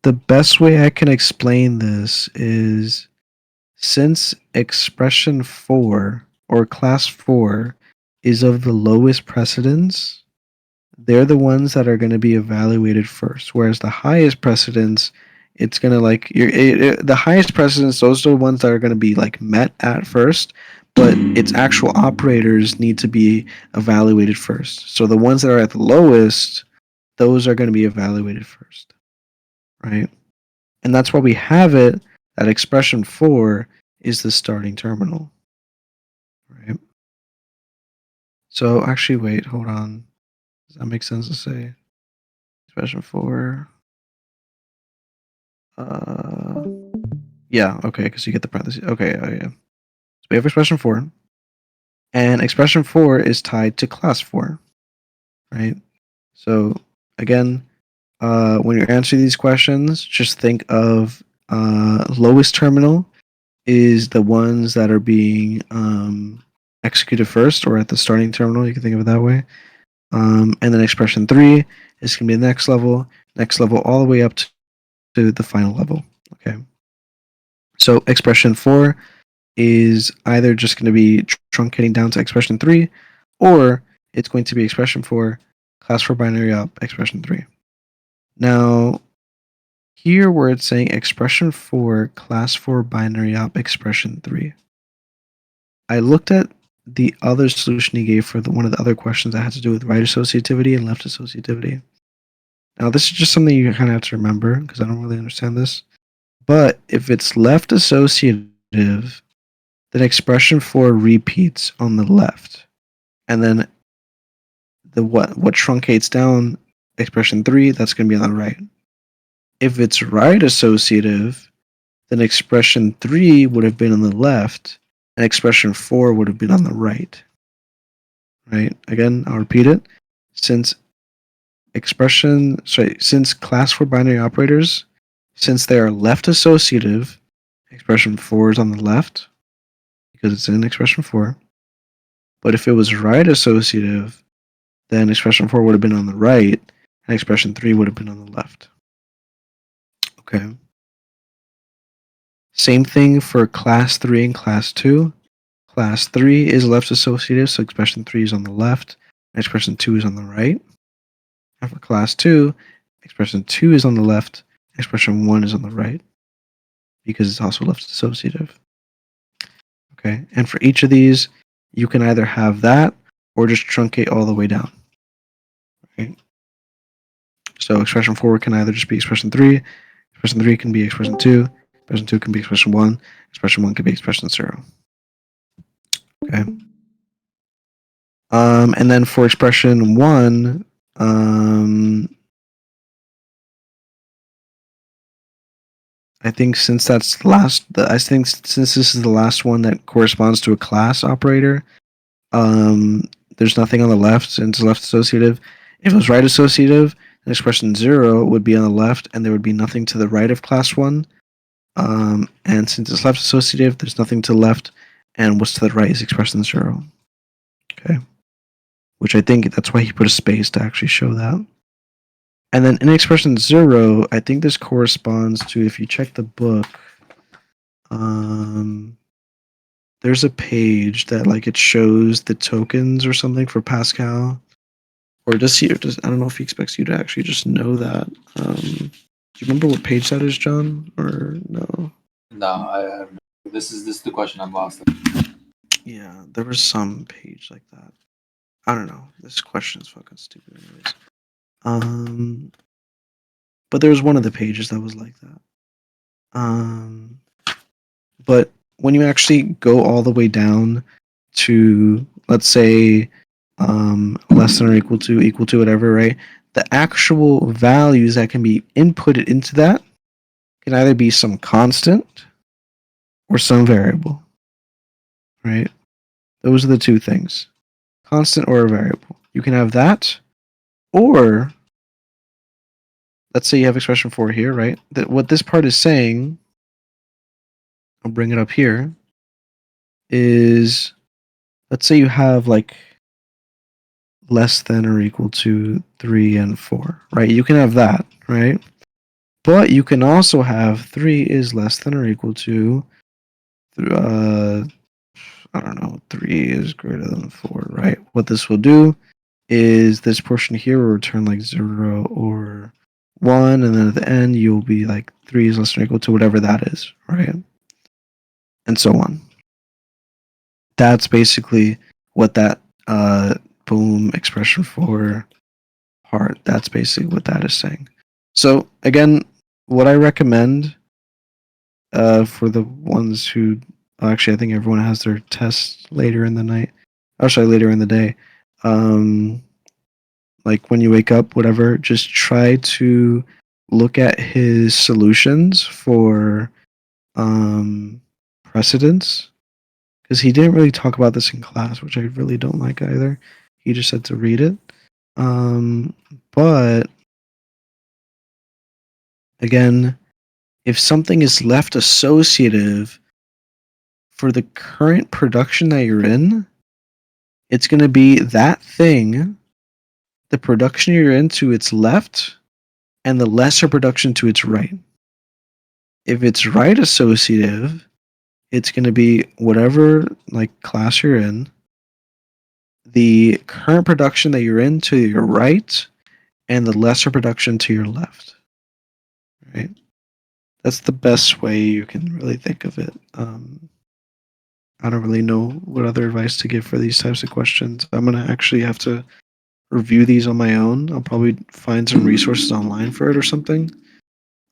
the best way I can explain this is, since expression 4 or class 4 is of the lowest precedence, they're the ones that are going to be evaluated first. Whereas the highest precedence, it's going to like the highest precedence, those are the ones that are going to be like met at first, but its actual operators need to be evaluated first. So the ones that are at the lowest, those are going to be evaluated first, right? And that's why we have it that expression 4 is the starting terminal, right? So actually, wait, hold on. Does that make sense to say? Expression 4. Yeah, okay, because you get the parentheses. Okay, oh yeah. So we have expression 4, And expression 4 is tied to class 4, right? So again, when you're answering these questions, just think of lowest terminal is the ones that are being executed first or at the starting terminal. You can think of it that way. And then expression 3 is going to be the next level all the way up to the final level. Okay. So expression 4 is either just going to be truncating down to expression 3, or it's going to be expression 4, class 4 binary op, expression 3. Now, here where it's saying expression 4, class 4 binary op, expression 3, I looked at the other solution he gave for one of the other questions that had to do with right associativity and left associativity. Now, this is just something you kind of have to remember because I don't really understand this. But if it's left associative, then expression 4 repeats on the left. And then what truncates down expression 3, that's going to be on the right. If it's right associative, then expression 3 would have been on the left, and expression 4 would have been on the right. Right? Again, I'll repeat it. Since class 4 binary operators, since they are left associative, expression 4 is on the left because it's in expression 4. But if it was right associative, then expression 4 would have been on the right, and expression 3 would have been on the left. Okay. Same thing for class 3 and class 2. Class 3 is left associative, so expression 3 is on the left, and expression 2 is on the right. And for class 2, expression 2 is on the left, expression 1 is on the right, because it's also left associative. Okay, and for each of these, you can either have that or just truncate all the way down. Right? So expression 4 can either just be expression 3 can be expression 2 can be expression 1 can be expression 0. Okay. And then for expression 1, I think since this is the last one that corresponds to a class operator, there's nothing on the left and it's left associative. If it was right associative, then expression 0 would be on the left and there would be nothing to the right of class 1. And since it's left associative, there's nothing to the left, and what's to the right is expression 0. Okay. Which I think that's why he put a space to actually show that. And then in expression 0, I think this corresponds to, if you check the book, there's a page that like it shows the tokens or something for Pascal. Or I don't know if he expects you to actually just know that. Do you remember what page that is, John? Or no? No, this is the question I'm lost. Yeah, there was some page like that. I don't know. This question is fucking stupid anyways. But there was one of the pages that was like that. But when you actually go all the way down to, let's say, less than or equal to whatever, right? The actual values that can be inputted into that can either be some constant or some variable, right? Those are the two things, constant or a variable. You can have that, or let's say you have expression 4 here, right? That what this part is saying, I'll bring it up here, is let's say you have like less than or equal to 3 and 4, right? You can have that, right? But you can also have 3 is less than or equal to, I don't know, 3 is greater than 4, right? What this will do is this portion here will return like 0 or 1, and then at the end you'll be like 3 is less than or equal to whatever that is, right? And so on. That's basically what that boom expression 4 part, that's basically what that is saying. So again, what I recommend for the ones who, actually I think everyone has their tests later in the night, later in the day, like when you wake up, whatever, just try to look at his solutions for precedence because he didn't really talk about this in class, which I really don't like either. He just said to read it. But again, if something is left associative for the current production that you're in, it's going to be that thing, the production you're in to its left, and the lesser production to its right. If it's right associative, it's going to be whatever like class you're in, the current production that you're in to your right, and the lesser production to your left. Right? That's the best way you can really think of it. I don't really know what other advice to give for these types of questions. I'm gonna actually have to review these on my own. I'll probably find some resources online for it or something.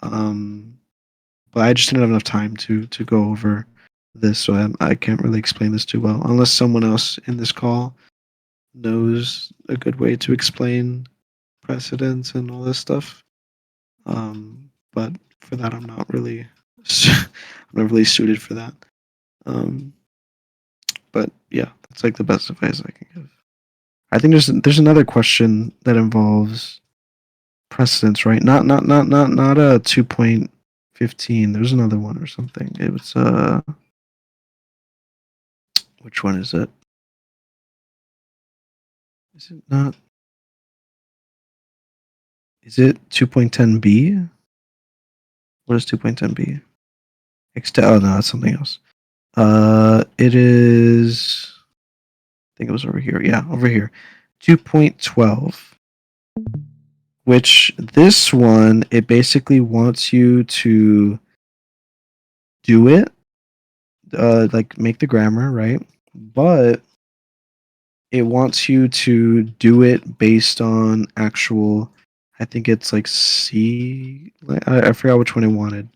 But I just didn't have enough time to go over this, so I can't really explain this too well. Unless someone else in this call knows a good way to explain precedents and all this stuff. But for that, I'm not really suited for that. But yeah, that's like the best advice I can give. I think there's another question that involves precedents, right? Not a 2.15. There's another one or something. It was which one is it? Is it not? Is it 2.10b? What is 2.10b? Oh no, that's something else. It is. I think it was over here. Yeah, over here. 2.12. Which this one, it basically wants you to do it, like make the grammar, right? But it wants you to do it based on actual. I think it's like C. I forgot which one it wanted.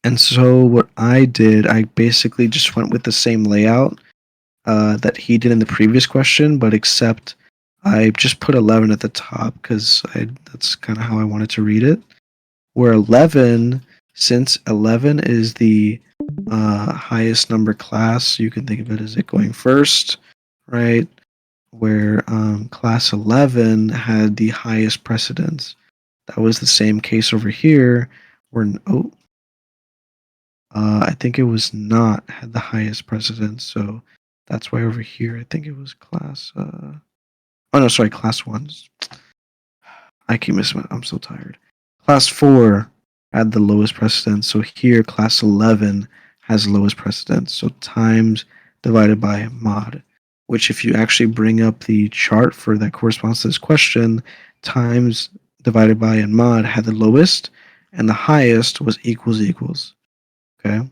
And so what I did, I basically just went with the same layout that he did in the previous question, but except I just put 11 at the top because that's kind of how I wanted to read it. Where 11, since 11 is the highest number class, you can think of it as it going first, right? Where class 11 had the highest precedence. That was the same case over here where, I think it was not had the highest precedence, so that's why over here I think it was class. Class 1. I keep missing. I'm so tired. Class 4 had the lowest precedence, so here class 11 has the lowest precedence. So times divided by mod, which if you actually bring up the chart for that corresponds to this question, times divided by and mod had the lowest, and the highest was equals. Okay.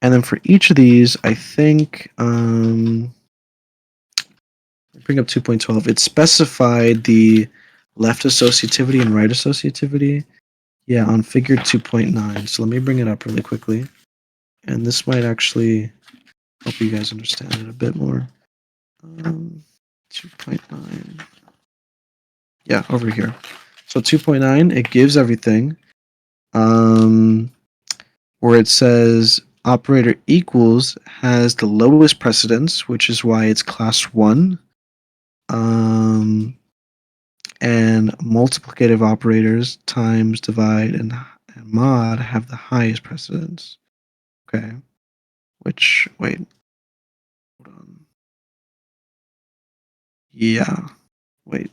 And then for each of these, I think bring up 2.12. It specified the left associativity and right associativity. Yeah, on figure 2.9. So let me bring it up really quickly. And this might actually help you guys understand it a bit more. 2.9. Yeah, over here. So 2.9, it gives everything. Where it says operator equals has the lowest precedence, which is why it's class 1. And multiplicative operators, times, divide, and mod have the highest precedence. Okay. Which, wait. Hold on. Yeah. Wait.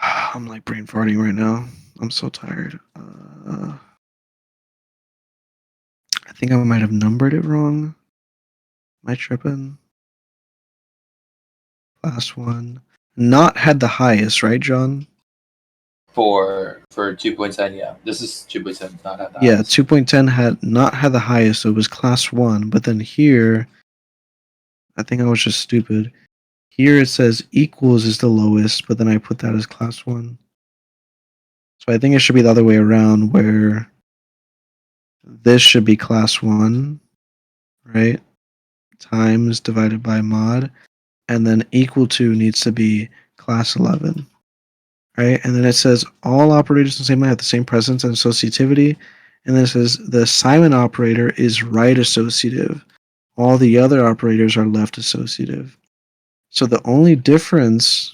I'm like brain farting right now. I'm so tired. I think I might have numbered it wrong. Am I tripping? Class 1. Not had the highest, right, John? For 2.10, yeah. This is 2.10, not at the Yeah, highest. 2.10 had not had the highest, so it was class 1. But then here, I think I was just stupid. Here it says equals is the lowest, but then I put that as class 1. So I think it should be the other way around, where this should be class 1, right? Times divided by mod. And then equal to needs to be class 11, right? And then it says all operators in the same way have the same presence and associativity. And this is the assignment operator is right associative. All the other operators are left associative. So the only difference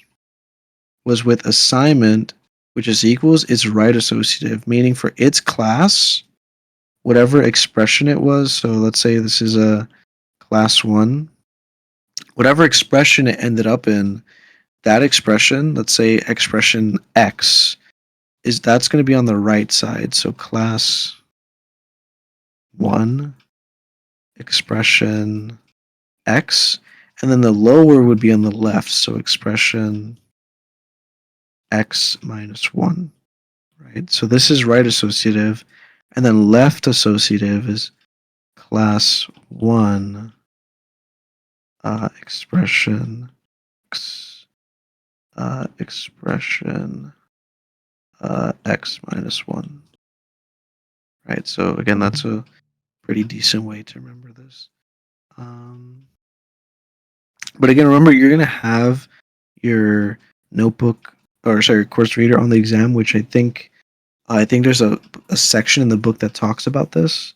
was with assignment, which is equals, it's right associative, meaning for its class, whatever expression it was, so let's say this is a class 1, whatever expression it ended up in, that expression, let's say expression X, that's going to be on the right side. So class 1, expression X, and then the lower would be on the left, so expression X minus 1, right? So this is right associative, and then left associative is class 1, expression X, expression X minus 1, right? So again, that's a pretty decent way to remember this. But again, remember, you're going to have your notebook, or sorry, your course reader on the exam, which I think there's a section in the book that talks about this.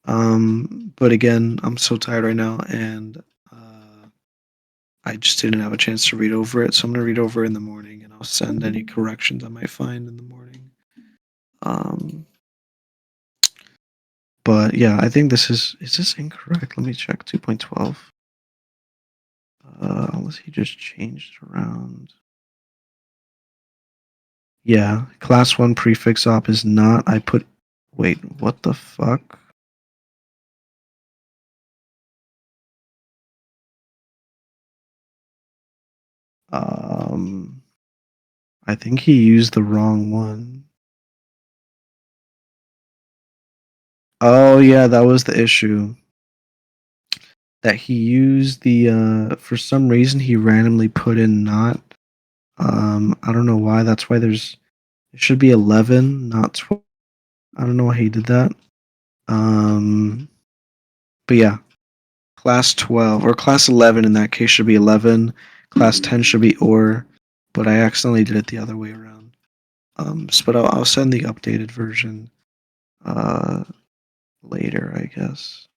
But again, I'm so tired right now, and I just didn't have a chance to read over it. So I'm going to read over it in the morning, and I'll send any corrections I might find in the morning. But yeah, I think is this incorrect? Let me check. 2.12. Unless he just changed around. Yeah, class 1 prefix op is not. Wait, what the fuck? I think he used the wrong one. Oh yeah, that was the issue. That he used the for some reason he randomly put in not. I don't know why. That's why it should be 11, not 12. I don't know why he did that. But yeah, class 12 or class 11 in that case should be 11. Class 10 should be or, but I accidentally did it the other way around. But I'll send the updated version later, I guess.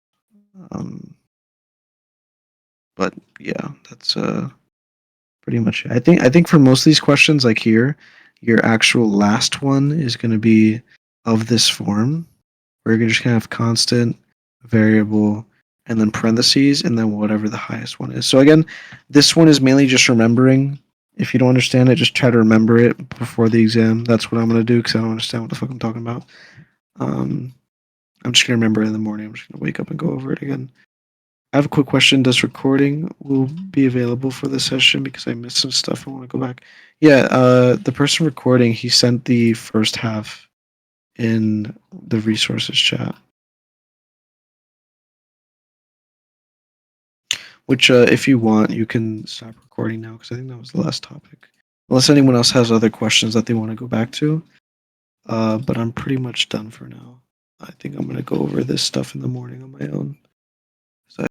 But yeah, that's pretty much it. I think for most of these questions, like here, your actual last one is going to be of this form, where you're just going to have constant, variable, and then parentheses, and then whatever the highest one is. So again, this one is mainly just remembering. If you don't understand it, just try to remember it before the exam. That's what I'm going to do, because I don't understand what the fuck I'm talking about. I'm just going to remember it in the morning. I'm just going to wake up and go over it again. I have a quick question. Does recording will be available for this session? Because I missed some stuff. I want to go back. Yeah, the person recording, he sent the first half in the resources chat. Which, if you want, you can stop recording now, because I think that was the last topic. Unless anyone else has other questions that they want to go back to. But I'm pretty much done for now. I think I'm going to go over this stuff in the morning on my own.